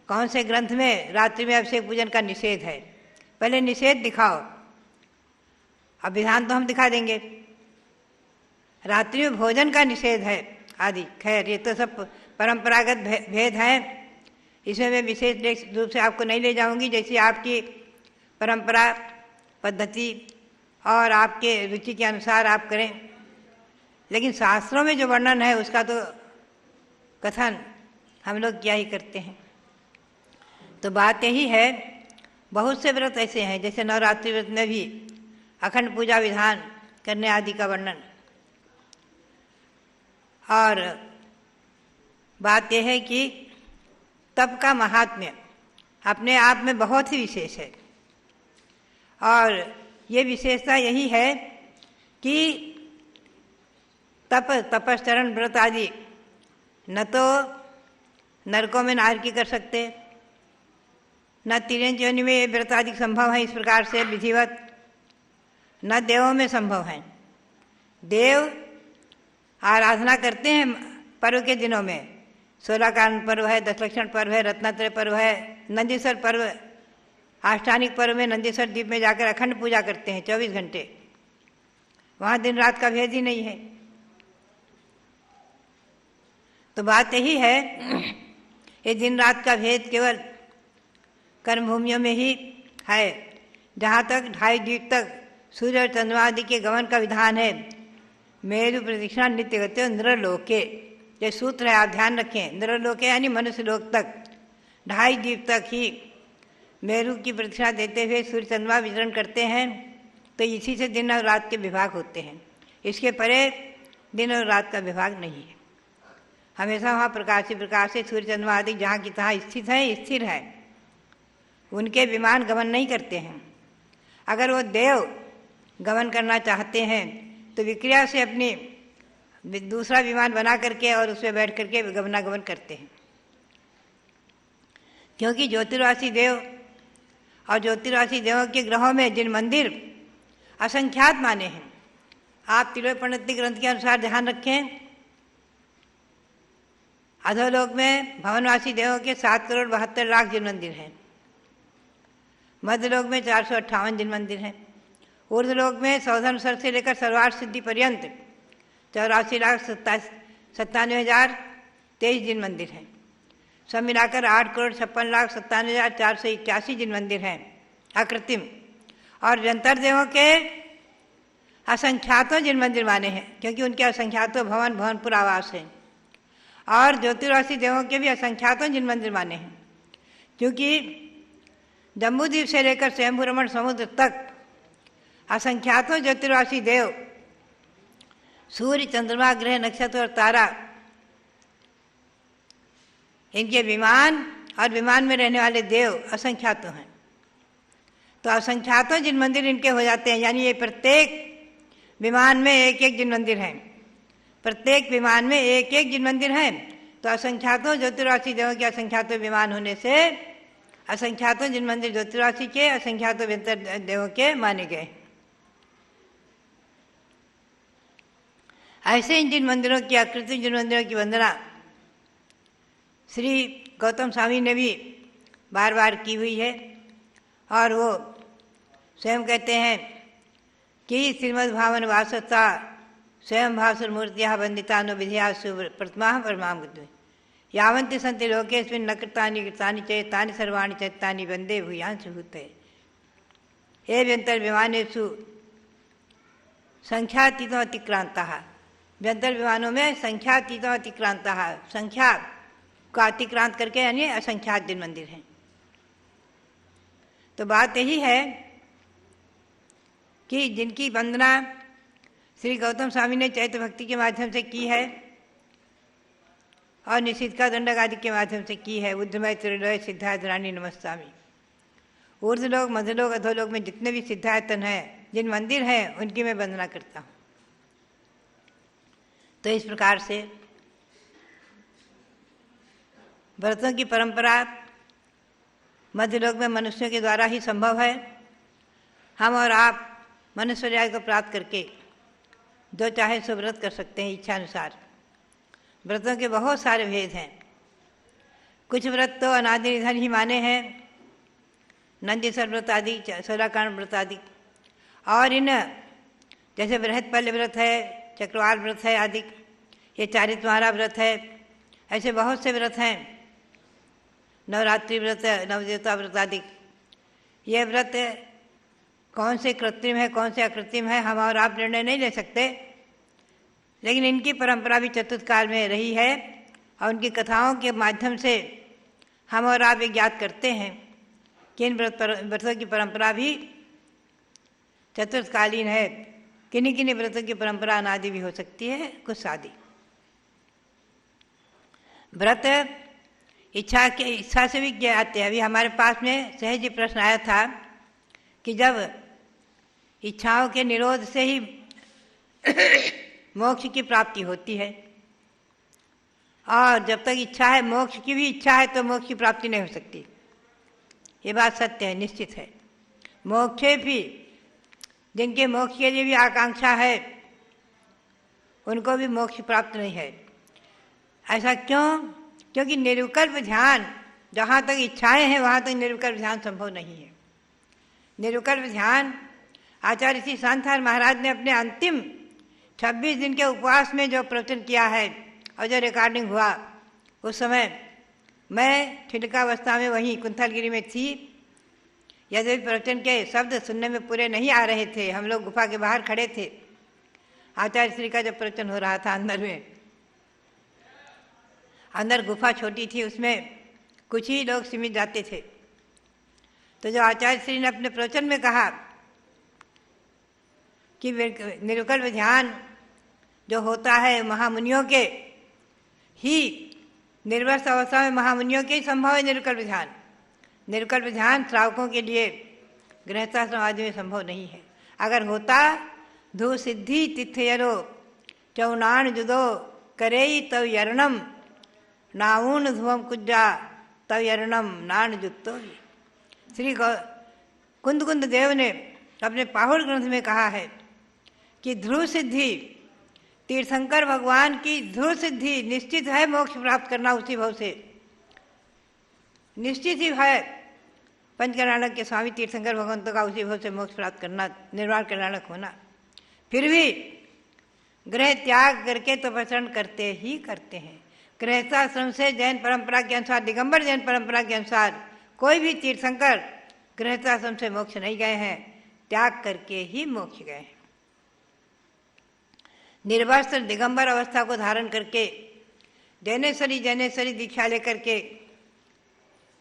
कौन से ग्रंथ में रात्रि में अभिषेक पूजन का निषेध है, पहले निषेध दिखाओ, अब विधान तो हम दिखा देंगे। रात्रि में भोजन का निषेध है आदि। खैर ये तो सब परंपरागत भेद हैं, इसमें मैं विशेष रूप से आपको नहीं ले जाऊंगी, जैसी आपकी परंपरा पद्धति और आपके रुचि के अनुसार आप करें। लेकिन शास्त्रों में जो वर्णन है उसका तो कथन हम लोग क्या ही करते हैं। तो बात यही है, बहुत से व्रत ऐसे हैं, जैसे नवरात्रि व्रत में भी अखंड पूजा विधान करने आदि का वर्णन। और बात यह है कि तप का महात्म्य अपने आप में बहुत ही विशेष है। और ये विशेषता यही है कि तपश्चरण व्रत आदि न तो नरकों में नारकी कर सकते, न तिरंज योनि में ये व्रत आदि संभव है इस प्रकार से विधिवत, न देवों में संभव है। देव आराधना करते हैं पर्व के दिनों में, 16 कारण पर्व है, 10 लक्षण पर्व है, रत्नात्रय पर्व है, नंदीश्वर पर्व, आष्टानिक पर्व में नंदीश्वर द्वीप में जाकर अखंड पूजा करते हैं 24 घंटे, वहाँ दिन रात का भेद ही नहीं है। तो बात यही है, ये दिन रात का भेद केवल कर्मभूमियों में ही है। जहाँ तक 2.5 द्वीप तक सूर्य और चंद्रमा आदि के गमन का विधान है, मेरु प्रदक्षिणा नित्य गत्यो नृलोके, ये सूत्र है, आप ध्यान रखें। नृलोके यानी मनुष्य लोक तक 2.5 द्वीप तक ही मेरु की प्रदक्षिणा देते हुए सूर्य चंद्रमा विचरण करते हैं। तो इसी से दिन और रात के विभाग होते हैं, इसके परे दिन और रात का विभाग नहीं है। हमेशा वहाँ प्रकाश से सूर्य चंद्रमा आदि जहाँ की तहाँ स्थित है, स्थिर है, उनके विमान गमन नहीं करते हैं। अगर वो देव गमन करना चाहते हैं तो विक्रिया से अपनी दूसरा विमान बना करके और उसमें बैठ करके गमनागमन करते हैं। क्योंकि ज्योतिर्वासी देव और ज्योतिर्वासी देवों के ग्रहों में जिन मंदिर असंख्यात माने हैं, आप तिलोपनिषद ग्रंथ के अनुसार ध्यान रखें, अधोलोक में भवनवासी देवों के 7,72,00,000 जिन मंदिर हैं, मध्यलोक में 458 जिन मंदिर हैं, ऊर्ध्वलोक में सौधनुसर से लेकर सर्वार्थ सिद्धि पर्यंत 84,97,023 जिन मंदिर हैं। सब मिलाकर 8,56,97,481 जिन मंदिर हैं अकृत्रिम, और व्यंतर देवों के असंख्यातों जिन मंदिर माने हैं, क्योंकि उनके असंख्यातों भवनपुर आवास हैं। और ज्योतिर्वासी देवों के भी असंख्यातों जिन मंदिर माने हैं, क्योंकि जम्बूद्वीप से लेकर स्वयंभू रमण समुद्र तक असंख्यातों ज्योतिर्वासी देव, सूर्य चंद्रमा ग्रह नक्षत्र और तारा, इनके विमान और विमान में रहने वाले देव असंख्यातों हैं। तो असंख्यातों जिन मंदिर इनके हो जाते हैं, यानी ये प्रत्येक विमान में एक एक जिन मंदिर हैं, प्रत्येक विमान में एक एक जिन मंदिर हैं। तो असंख्यातों ज्योतिर्वासी देवों के असंख्यातों विमान होने से असंख्यातों जिन मंदिर ज्योतिर्वासी के, असंख्यातों व्यंतर देवों के माने गए। ऐसे इन जिन मंदिरों की आकृति, जिन मंदिरों की वंदना श्री गौतम स्वामी ने भी बार बार की हुई है। और वो स्वयं कहते हैं कि श्रीमद् भावन वासता स्वयं भासुर मूर्तियाँ वंदितानो विधिया प्रतिमा परमाम गति यावंति संति लोकेस्मिन् न कृतानि कृतानि चेत् तानि सर्वाणि चैतानि वंदे भूयांसि भूते। हे व्यंतर विमानेषु संख्यातीतों अतिक्रांताः, व्यंतर विमानों में संख्यातीतों अतिक्रांताः, संख्या का अतिक्रांत करके यानी असंख्यात जिन मंदिर हैं। तो बात यही है कि जिनकी वंदना श्री गौतम स्वामी ने चैत्य भक्ति के माध्यम से की है और निषिद्धा दंडक आदि के माध्यम से की है, बुद्धमय त्रिलोय सिद्धायतरानी नमस्तामी। ऊर्ध्वलोक मध्यलोक अधोलोक में जितने भी सिद्धायतन हैं, जिन मंदिर हैं, उनकी मैं वंदना करता हूँ। तो इस प्रकार से व्रतों की परंपरा मध्यलोक में मनुष्यों के द्वारा ही संभव है। हम और आप मनुष्य न्याय को प्राप्त करके जो चाहे सो व्रत कर सकते हैं इच्छा अनुसार। व्रतों के बहुत सारे भेद हैं। कुछ व्रत तो अनादि निधन ही माने हैं, नंदीश्वर व्रत आदि, 16 कारण व्रत आदि। और इन जैसे बृहस्पति व्रत है, चक्रवाल व्रत है आदि, ये चारित्वारा व्रत है, ऐसे बहुत से व्रत हैं, नवरात्रि व्रत, नवदेवता व्रत आदि। ये व्रत कौन से कृत्रिम है कौन से अकृत्रिम है हम और आप निर्णय नहीं ले सकते, लेकिन इनकी परंपरा भी चतुर्थ काल में रही है और उनकी कथाओं के माध्यम से हम और आप ये ज्ञात करते हैं कि इन व्रतों की परंपरा भी चतुर्थकालीन है। किन्हीं किन्हीं व्रतों की परंपरा अनादि भी हो सकती है, कुछ आदि। व्रत इच्छा से भी किए जाते हैं। अभी हमारे पास में सहज ही प्रश्न आया था कि जब इच्छाओं के निरोध से ही मोक्ष की प्राप्ति होती है, और जब तक इच्छा है, मोक्ष की भी इच्छा है, तो मोक्ष की प्राप्ति नहीं हो सकती। ये बात सत्य है, निश्चित है। मोक्षे भी, जिनके मोक्ष के लिए भी आकांक्षा है, उनको भी मोक्ष प्राप्त नहीं है। ऐसा क्यों? क्योंकि निरुकल्प ध्यान, जहाँ तक इच्छाएं हैं वहाँ तक निरुकल्प ध्यान संभव नहीं है। निरुकल्प ध्यान आचार्य श्री शांतार महाराज ने अपने अंतिम 26 दिन के उपवास में जो प्रवचन किया है और जो रिकॉर्डिंग हुआ, उस समय मैं ठिठकावस्था में वहीं कुंथलगिरी में थी। यद्यपि प्रवचन के शब्द सुनने में पूरे नहीं आ रहे थे, हम लोग गुफा के बाहर खड़े थे। आचार्य श्री का जब प्रवचन हो रहा था अंदर में, अंदर गुफा छोटी थी, उसमें कुछ ही लोग सीमित जाते थे। तो जो आचार्य श्री ने अपने प्रवचन में कहा कि निरुकल्प ध्यान जो होता है महामुनियों के ही, निर्वस्त अवस्था में महामुनियों के ही संभव है निरुकल्प ध्यान। निरुकल्प ध्यान श्रावकों के लिए गृहस्थाश्रम आदि में संभव नहीं है। अगर होता धू सिद्धि तिथयरो चौनान जुदो करेई तव यरणम नाऊन धुवम कुजा तव यरणम नान जुत्तो। श्री कुंद देव ने अपने पाहुड़ ग्रंथ में कहा है कि ध्रुव सिद्धि, तीर्थंकर भगवान की ध्रुव सिद्धि निश्चित है, मोक्ष प्राप्त करना उसी भाव से निश्चित ही है। पंचकर्णाटक के स्वामी तीर्थंकर भगवंतों का उसी भाव से मोक्ष प्राप्त करना, निर्वाण कल्याणक होना। फिर भी ग्रह त्याग करके तपस्या करते ही करते हैं। गृहस्थाश्रम से जैन परंपरा के अनुसार, दिगंबर जैन परंपरा के अनुसार कोई भी तीर्थंकर गृहस्थाश्रम से मोक्ष नहीं गए हैं, त्याग करके ही मोक्ष गए हैं। निर्वस्त्र दिगंबर अवस्था को धारण करके जैनेश्वरी दीक्षा लेकर के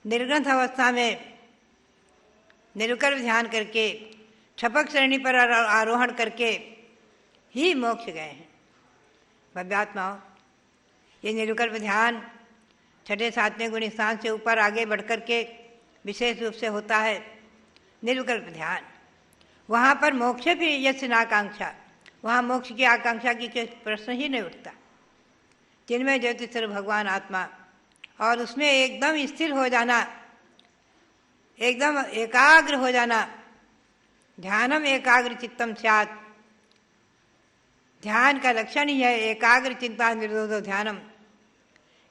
निर्ग्रंथ अवस्था में निरुकर ध्यान करके छपक श्रेणी पर आरोहण करके ही मोक्ष गए हैं। भव्यात्माओं, ये निरुकर ध्यान छठे सातवें गुण स्थान से ऊपर आगे बढ़कर के विशेष रूप से होता है निरुकर ध्यान। वहाँ पर मोक्ष भी यस्य नाकांक्षा, वहाँ मोक्ष की आकांक्षा की कोई प्रश्न ही नहीं उठता। जिनमें ज्योति स्वरूप भगवान आत्मा और उसमें एकदम स्थिर हो जाना, एकदम एकाग्र हो जाना। ध्यानम एकाग्र चित्तम स्यात्, ध्यान का लक्षण ही है एकाग्र चिंता निरोधो ध्यानम।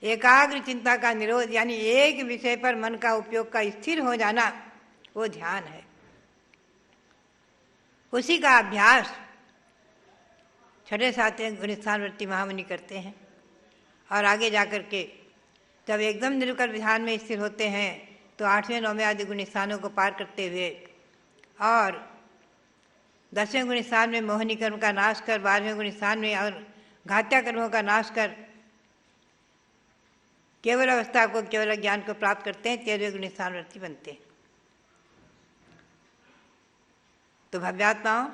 एकाग्र चिंता का निरोध यानी एक विषय पर मन का उपयोग का स्थिर हो जाना, वो ध्यान है। उसी का अभ्यास छठे सातवें गुणस्थानवर्ती महामुनि करते हैं और आगे जाकर के जब एकदम निरुकर ध्यान में स्थिर होते हैं तो 8वें 9वें आदि गुण स्थानों को पार करते हुए और 10वें गुण स्थान में मोहिनी कर्म का नाश कर, 12वें गुण स्थान में और घात्या कर्मों का नाश कर केवल अवस्था को, केवल ज्ञान को प्राप्त करते हैं, 13वें गुण स्थानवर्ती बनते हैं। तो भव्यात्माओं,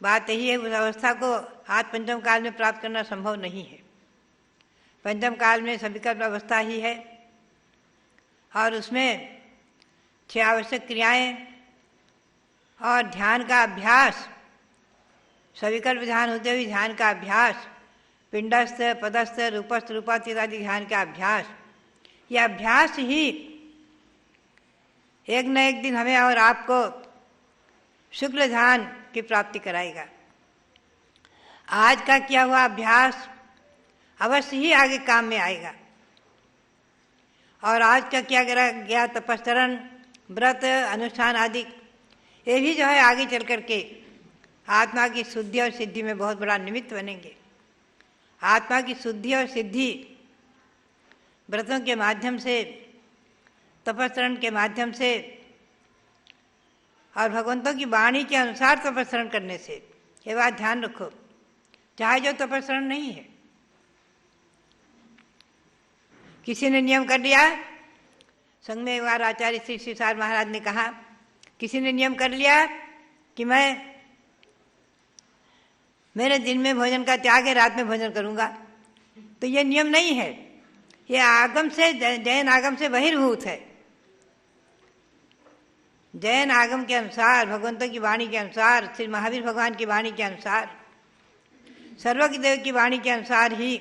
बात यही है, उस अवस्था को आज पंचम काल में प्राप्त करना संभव नहीं है। पंचम काल में सविकल्प अवस्था ही है और उसमें 6 आवश्यक क्रियाएं और ध्यान का अभ्यास, सविकल्प ध्यान होते हुए ध्यान का अभ्यास, पिंडस्थ पदस्थ रूपस्थ रूपातीत आदि ध्यान का अभ्यास, यह अभ्यास ही एक न एक दिन हमें और आपको शुक्ल ध्यान की प्राप्ति कराएगा। आज का किया हुआ अभ्यास अवश्य ही आगे काम में आएगा। और आज का किया गया तपस्चरण, व्रत, अनुष्ठान आदि, ये भी जो है आगे चल करके आत्मा की शुद्धि और सिद्धि में बहुत बड़ा निमित्त बनेंगे। आत्मा की शुद्धि और सिद्धि व्रतों के माध्यम से, तपस्चरण के माध्यम से और भगवंतों की वाणी के अनुसार तपस्चरण करने से, ये बात ध्यान रखो। चाहे जो तपस्चरण नहीं है, किसी ने नियम कर लिया, संग में एक बार आचार्य श्री श्रीसार महाराज ने कहा, किसी ने नियम कर लिया कि मेरे दिन में भोजन का त्याग है, रात में भोजन करूंगा, तो ये नियम नहीं है, ये आगम से, जैन आगम से बहिर्भूत है। जैन आगम के अनुसार, भगवंतों की वाणी के अनुसार, श्री महावीर भगवान की वाणी के अनुसार, सर्वज्ञ देव की वाणी के अनुसार ही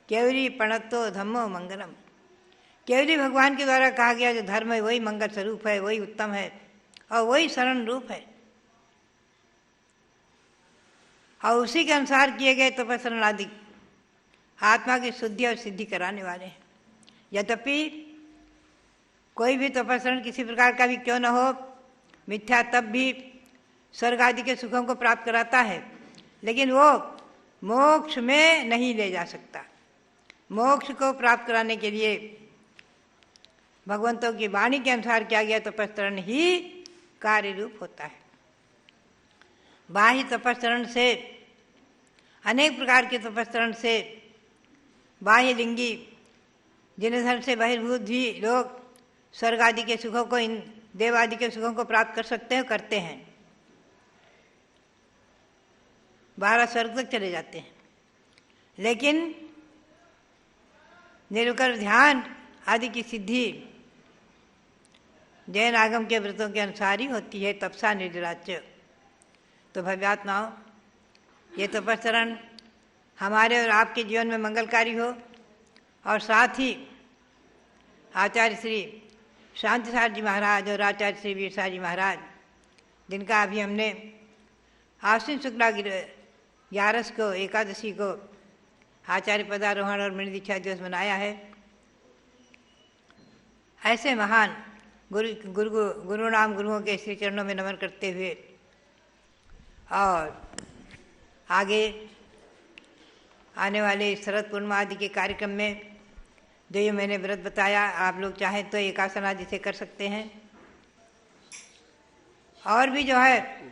केवली प्रणतो धम्मो मंगलम, केवली भगवान के द्वारा कहा गया जो धर्म है वही मंगल स्वरूप है, वही उत्तम है और वही शरण रूप है। और उसी के अनुसार किए गए तपस्चरण आदि आत्मा की शुद्धि और सिद्धि कराने वाले हैं। यद्यपि कोई भी तपस्चरण किसी प्रकार का भी क्यों न हो, मिथ्या तब भी स्वर्ग आदि के सुखों को प्राप्त कराता है, लेकिन वो मोक्ष में नहीं ले जा सकता। मोक्ष को प्राप्त कराने के लिए भगवंतों की वाणी के अनुसार किया गया तपस्चरण ही कार्य रूप होता है। बाह्य तपस्चरण से, अनेक प्रकार के तपस्चरण से बाह्य लिंगी जिन धर्म से बहिर्भूत भी लोग स्वर्ग आदि के सुखों को, इन देव आदि के सुखों को प्राप्त कर सकते हैं, करते हैं, 12 स्वर्ग तक चले जाते हैं। लेकिन निरुकर ध्यान आदि की सिद्धि जैन आगम के व्रतों के अनुसार ही होती है, तपसा निर्जराच्य। तो भव्यात्माओं, ये तपस्चरण हमारे और आपके जीवन में मंगलकारी हो, और साथ ही आचार्य श्री शांतिसार जी महाराज और आचार्य श्री वीरसार जी महाराज, जिनका अभी हमने आश्विन शुक्ला 11 को एकादशी को आचार्य पदारोहण और मणि दीक्षा दिवस मनाया है, ऐसे महान गुरुनाम गुरुओं के श्री चरणों में नमन करते हुए और आगे आने वाले शरद पूर्णिमा आदि के कार्यक्रम में जो ये मैंने व्रत बताया, आप लोग चाहें तो एकासन आदि से कर सकते हैं। और भी जो है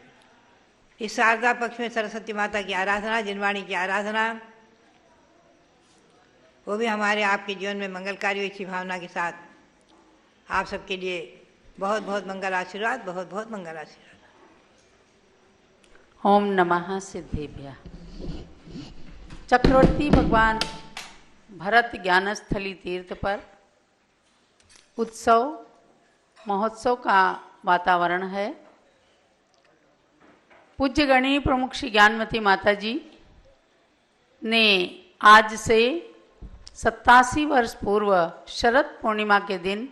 इस शारदा पक्ष में सरस्वती माता की आराधना, जिनवाणी की आराधना, वो भी हमारे आपके जीवन में मंगलकारी इसी भावना के साथ आप सबके लिए बहुत बहुत मंगल आशीर्वाद, बहुत बहुत मंगल आशीर्वाद। ओम नमः सिद्धेभ्यः। चक्रवर्ती भगवान भरत ज्ञानस्थली तीर्थ पर उत्सव महोत्सव का वातावरण है। पूज्य गणी प्रमुख श्री ज्ञानमती माता जी ने आज से 87 वर्ष पूर्व शरद पूर्णिमा के दिन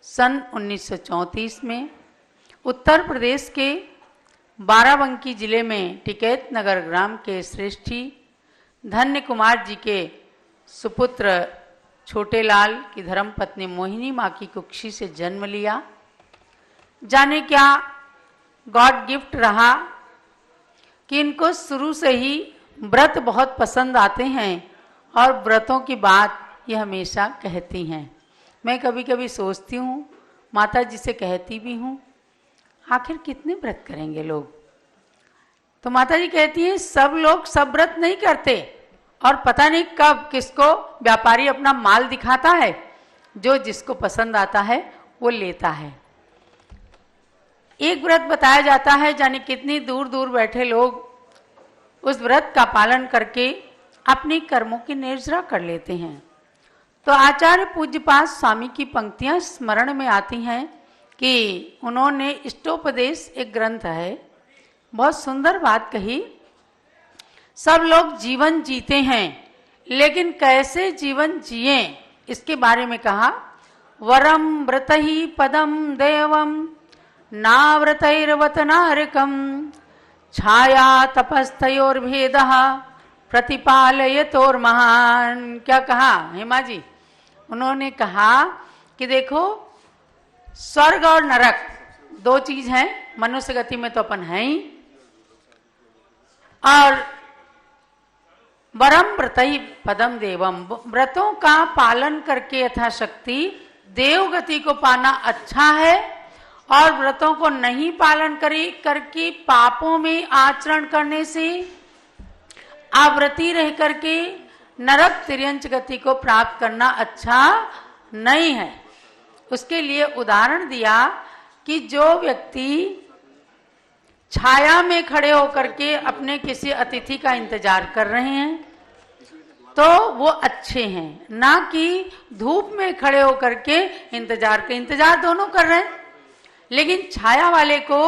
सन 1934 में उत्तर प्रदेश के बाराबंकी जिले में टिकैत नगर ग्राम के श्रेष्ठी धन्य कुमार जी के सुपुत्र छोटे लाल की धर्मपत्नी मोहिनी माँ की कुक्षी से जन्म लिया। जाने क्या गॉड गिफ्ट रहा कि इनको शुरू से ही व्रत बहुत पसंद आते हैं और व्रतों की बात ये हमेशा कहती हैं। मैं कभी कभी सोचती हूँ, माता जी से कहती भी हूँ, आखिर कितने व्रत करेंगे लोग। तो माता जी कहती हैं सब लोग सब व्रत नहीं करते, और पता नहीं कब किसको व्यापारी अपना माल दिखाता है, जो जिसको पसंद आता है वो लेता है। एक व्रत बताया जाता है, जाने कितनी दूर दूर बैठे लोग उस व्रत का पालन करके अपने कर्मों की निर्जरा कर लेते हैं। तो आचार्य पूज्यपाद स्वामी की पंक्तियां स्मरण में आती हैं कि उन्होंने इष्टोपदेश एक ग्रंथ है, बहुत सुंदर बात कही। सब लोग जीवन जीते हैं, लेकिन कैसे जीवन जिए इसके बारे में कहा। वरम व्रतहि पदम देवम नाव्रतैर्वत नारकम छाया तपस्थयोर्भेदः प्रतिपालयतोर महान। क्या कहा हेमा जी? उन्होंने कहा कि देखो स्वर्ग और नरक दो चीज हैं, मनुष्य गति में तो अपन है ही, और वरम व्रतहि पदम देवम, व्रतों का पालन करके यथाशक्ति देव गति को पाना अच्छा है, और व्रतों को नहीं पालन करके पापों में आचरण करने से आवृत्ति रह करके नरक तिर्यंच गति को प्राप्त करना अच्छा नहीं है। उसके लिए उदाहरण दिया कि जो व्यक्ति छाया में खड़े होकर के अपने किसी अतिथि का इंतजार कर रहे हैं तो वो अच्छे हैं, ना कि धूप में खड़े होकर के इंतजार दोनों कर रहे हैं, लेकिन छाया वाले को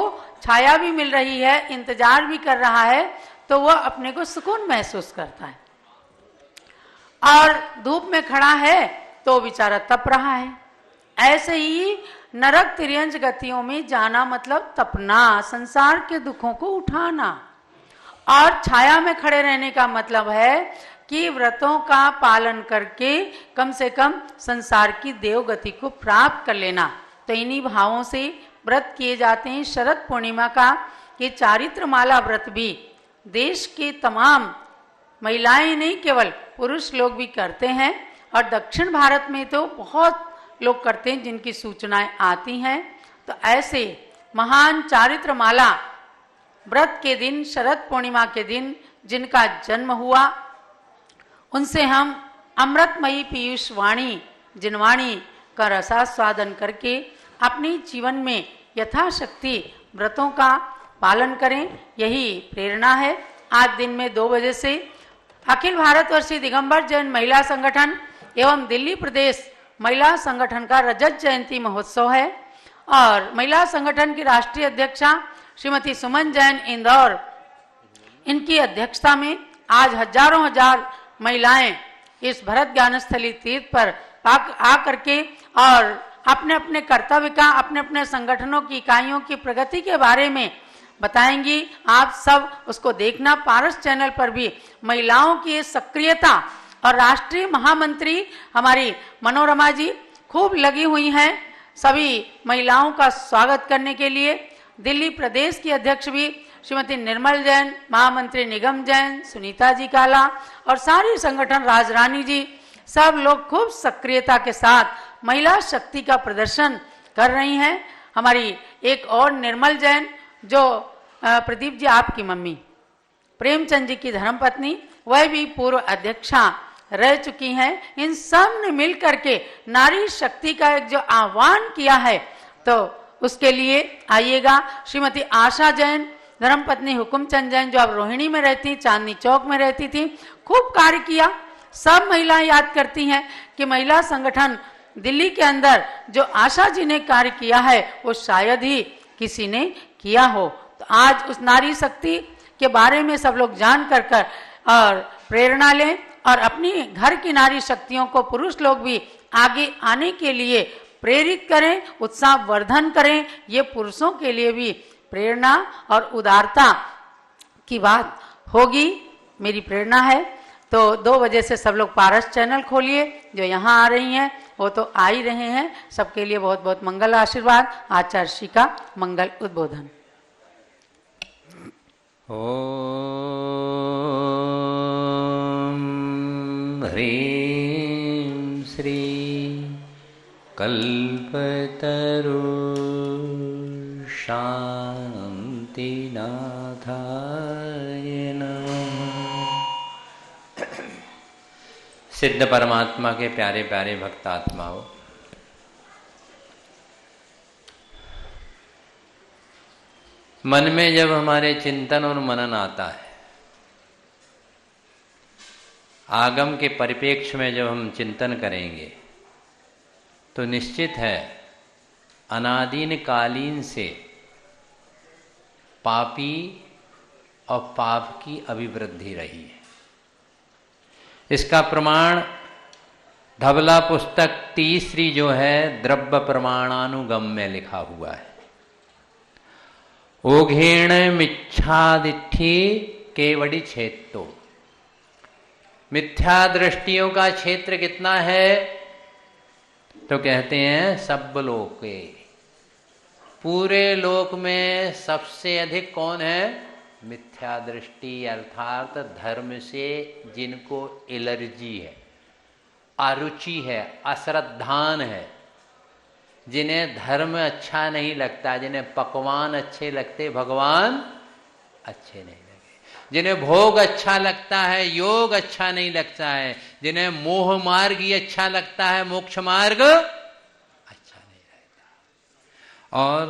छाया भी मिल रही है, इंतजार भी कर रहा है, तो वह अपने को सुकून महसूस करता है। और धूप में खड़ा है तो बेचारा तप रहा है। ऐसे ही नरक तिर्यंच गतियों में जाना मतलब तपना, संसार के दुखों को उठाना, और छाया में खड़े रहने का मतलब है कि व्रतों का पालन करके कम से कम संसार की देव गति को प्राप्त कर लेना। तो इन्हीं भावों से व्रत किए जाते हैं। शरद पूर्णिमा का ये चारित्र माला व्रत भी देश के तमाम महिलाएं नहीं केवल पुरुष लोग भी करते हैं, और दक्षिण भारत में तो बहुत लोग करते हैं जिनकी सूचनाएं आती हैं। तो ऐसे महान चारित्र माला व्रत के दिन, शरद पूर्णिमा के दिन जिनका जन्म हुआ, उनसे हम अमृतमयी पीयूष वाणी जिनवाणी का रसास्वादन करके अपने जीवन में यथाशक्ति व्रतों का पालन करें, यही प्रेरणा है। आज दिन में 2 बजे से अखिल भारतवर्षीय दिगंबर जैन महिला संगठन एवं दिल्ली प्रदेश महिला संगठन का रजत जयंती महोत्सव है, और महिला संगठन की राष्ट्रीय अध्यक्षा श्रीमती सुमन जैन इंदौर, इनकी अध्यक्षता में आज हजारों हजार महिलाएं इस भरत ज्ञानस्थली तीर्थ पर आ करके और अपने अपने कर्तव्य का, अपने अपने संगठनों की इकाइयों की प्रगति के बारे में बताएंगी। आप सब उसको देखना। पारस चैनल पर भी महिलाओं की सक्रियता, और राष्ट्रीय महामंत्री हमारी मनोरमा जी खूब लगी हुई हैं सभी महिलाओं का स्वागत करने के लिए। दिल्ली प्रदेश की अध्यक्ष भी श्रीमती निर्मल जैन, महामंत्री निगम जैन, सुनीता जी काला और सारी संगठन राजरानी जी, सब लोग खूब सक्रियता के साथ महिला शक्ति का प्रदर्शन कर रही हैं। हमारी एक और निर्मल जैन जो प्रदीप जी आपकी मम्मी, प्रेमचंद जी की धर्मपत्नी, वह भी पूर्व अध्यक्षा रह चुकी हैं। इन सब ने मिल करके नारी शक्ति का एक जो आह्वान किया है, तो उसके लिए आइएगा। श्रीमती आशा जैन, धर्मपत्नी हुकुमचंद जैन, जो अब रोहिणी में रहती, चांदनी चौक में रहती थी, खूब कार्य किया। सब महिलाएं याद करती हैं कि महिला संगठन दिल्ली के अंदर जो आशा जी ने कार्य किया है वो शायद ही किसी ने किया हो। तो आज उस नारी शक्ति के बारे में सब लोग जान कर और प्रेरणा लें और अपनी घर की नारी शक्तियों को पुरुष लोग भी आगे आने के लिए प्रेरित करें, उत्साह वर्धन करें। ये पुरुषों के लिए भी प्रेरणा और उदारता की बात होगी, मेरी प्रेरणा है। तो 2 बजे से सब लोग पारस चैनल खोलिए। जो यहाँ आ रही हैं वो तो आ ही रहे हैं। सबके लिए बहुत बहुत मंगल आशीर्वाद। आचार्य श्री का मंगल उद्बोधन। ओम ह्रीं श्री कल्पतरु शांतिनाथाय नमः। सिद्ध परमात्मा के प्यारे प्यारे भक्त आत्माओं, मन में जब हमारे चिंतन और मनन आता है, आगम के परिप्रेक्ष्य में जब हम चिंतन करेंगे, तो निश्चित है अनादीन कालीन से पापी और पाप की अभिवृद्धि रही है। इसका प्रमाण धवला पुस्तक 3 जो है द्रव्य प्रमाणानुगम में लिखा हुआ है। ओघेण मिच्छादिठी केवड़ी क्षेत्रो। मिथ्या दृष्टियों का क्षेत्र कितना है? तो कहते हैं सब लोके, पूरे लोक में सबसे अधिक कौन है? मिथ्या दृष्टि, अर्थात धर्म से जिनको एलर्जी है, अरुचि है, अश्रद्धान है, जिन्हें धर्म अच्छा नहीं लगता, जिन्हें पकवान अच्छे लगते, भगवान अच्छे नहीं लगे, जिन्हें भोग अच्छा लगता है, योग अच्छा नहीं लगता है, जिन्हें मोह मार्ग ही अच्छा लगता है, मोक्ष मार्ग अच्छा नहीं लगता। और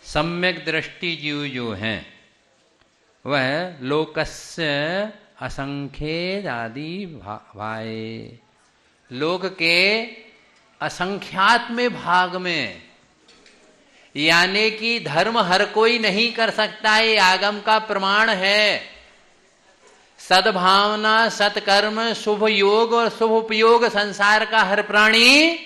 सम्यक दृष्टि जीव जो हैं वह लोकस्य असंख्य आदि भाए, लोक के असंख्यात में भाग में, यानी कि धर्म हर कोई नहीं कर सकता, ये आगम का प्रमाण है। सद्भावना, सत्कर्म, शुभ योग और शुभ उपयोग संसार का हर प्राणी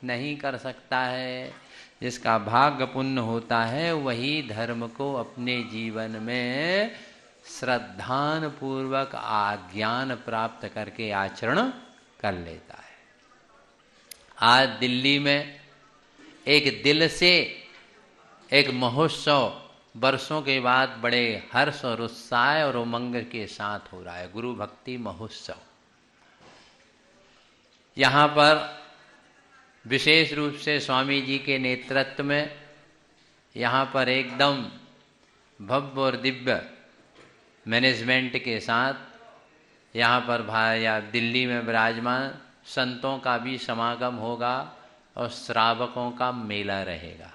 नहीं कर सकता है। जिसका भाग्य पुण्य होता है वही धर्म को अपने जीवन में श्रद्धान पूर्वक आज्ञान प्राप्त करके आचरण कर लेता है। आज दिल्ली में एक दिल से एक महोत्सव वर्षों के बाद बड़े हर्ष और उत्साह और उमंग के साथ हो रहा है, गुरु भक्ति महोत्सव। यहाँ पर विशेष रूप से स्वामी जी के नेतृत्व में यहाँ पर एकदम भव्य और दिव्य मैनेजमेंट के साथ यहाँ पर या दिल्ली में विराजमान संतों का भी समागम होगा और श्रावकों का मेला रहेगा।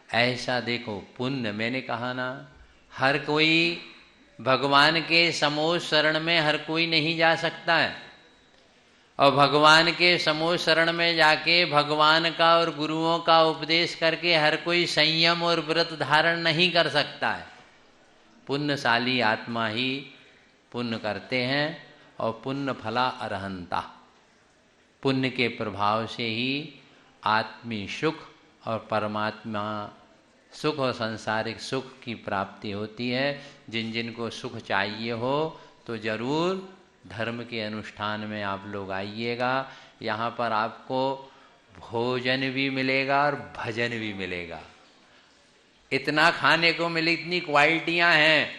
ऐसा देखो पुण्य, मैंने कहा ना, हर कोई भगवान के समूह शरण में हर कोई नहीं जा सकता है, और भगवान के समूह शरण में जाके भगवान का और गुरुओं का उपदेश करके हर कोई संयम और व्रत धारण नहीं कर सकता है। पुण्यशाली आत्मा ही पुण्य करते हैं और पुण्य फला अरहंता, पुण्य के प्रभाव से ही आत्मी सुख और परमात्मा सुख और सांसारिक सुख की प्राप्ति होती है। जिन जिन को सुख चाहिए हो तो जरूर धर्म के अनुष्ठान में आप लोग आइएगा। यहाँ पर आपको भोजन भी मिलेगा और भजन भी मिलेगा। इतना खाने को मिले, इतनी क्वालिटियां हैं।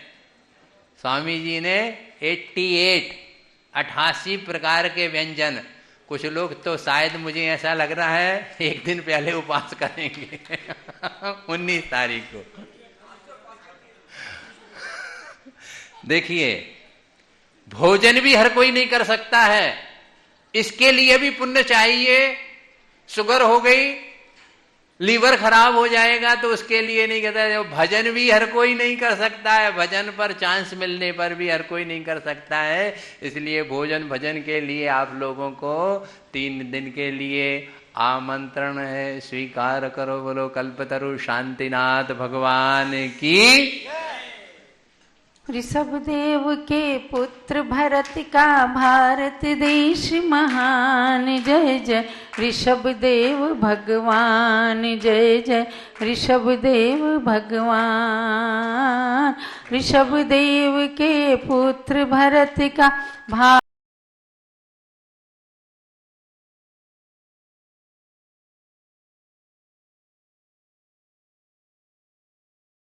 स्वामी जी ने 88 प्रकार के व्यंजन, कुछ लोग तो शायद मुझे ऐसा लग रहा है एक दिन पहले उपवास करेंगे 19 तारीख को। देखिए, भोजन भी हर कोई नहीं कर सकता है, इसके लिए भी पुण्य चाहिए। शुगर हो गई, लीवर खराब हो जाएगा तो उसके लिए नहीं कहता। भजन भी हर कोई नहीं कर सकता है, भजन पर चांस मिलने पर भी हर कोई नहीं कर सकता है। इसलिए भोजन भजन के लिए आप लोगों को 3 दिन के लिए आमंत्रण है, स्वीकार करो। बोलो कल्पतरु शांतिनाथ भगवान की। ऋषभदेव के पुत्र भरत का भारत देश महान, जय जय ऋषभदेव भगवान, जय जय ऋषभदेव भगवान। ऋषभदेव के पुत्र भरत का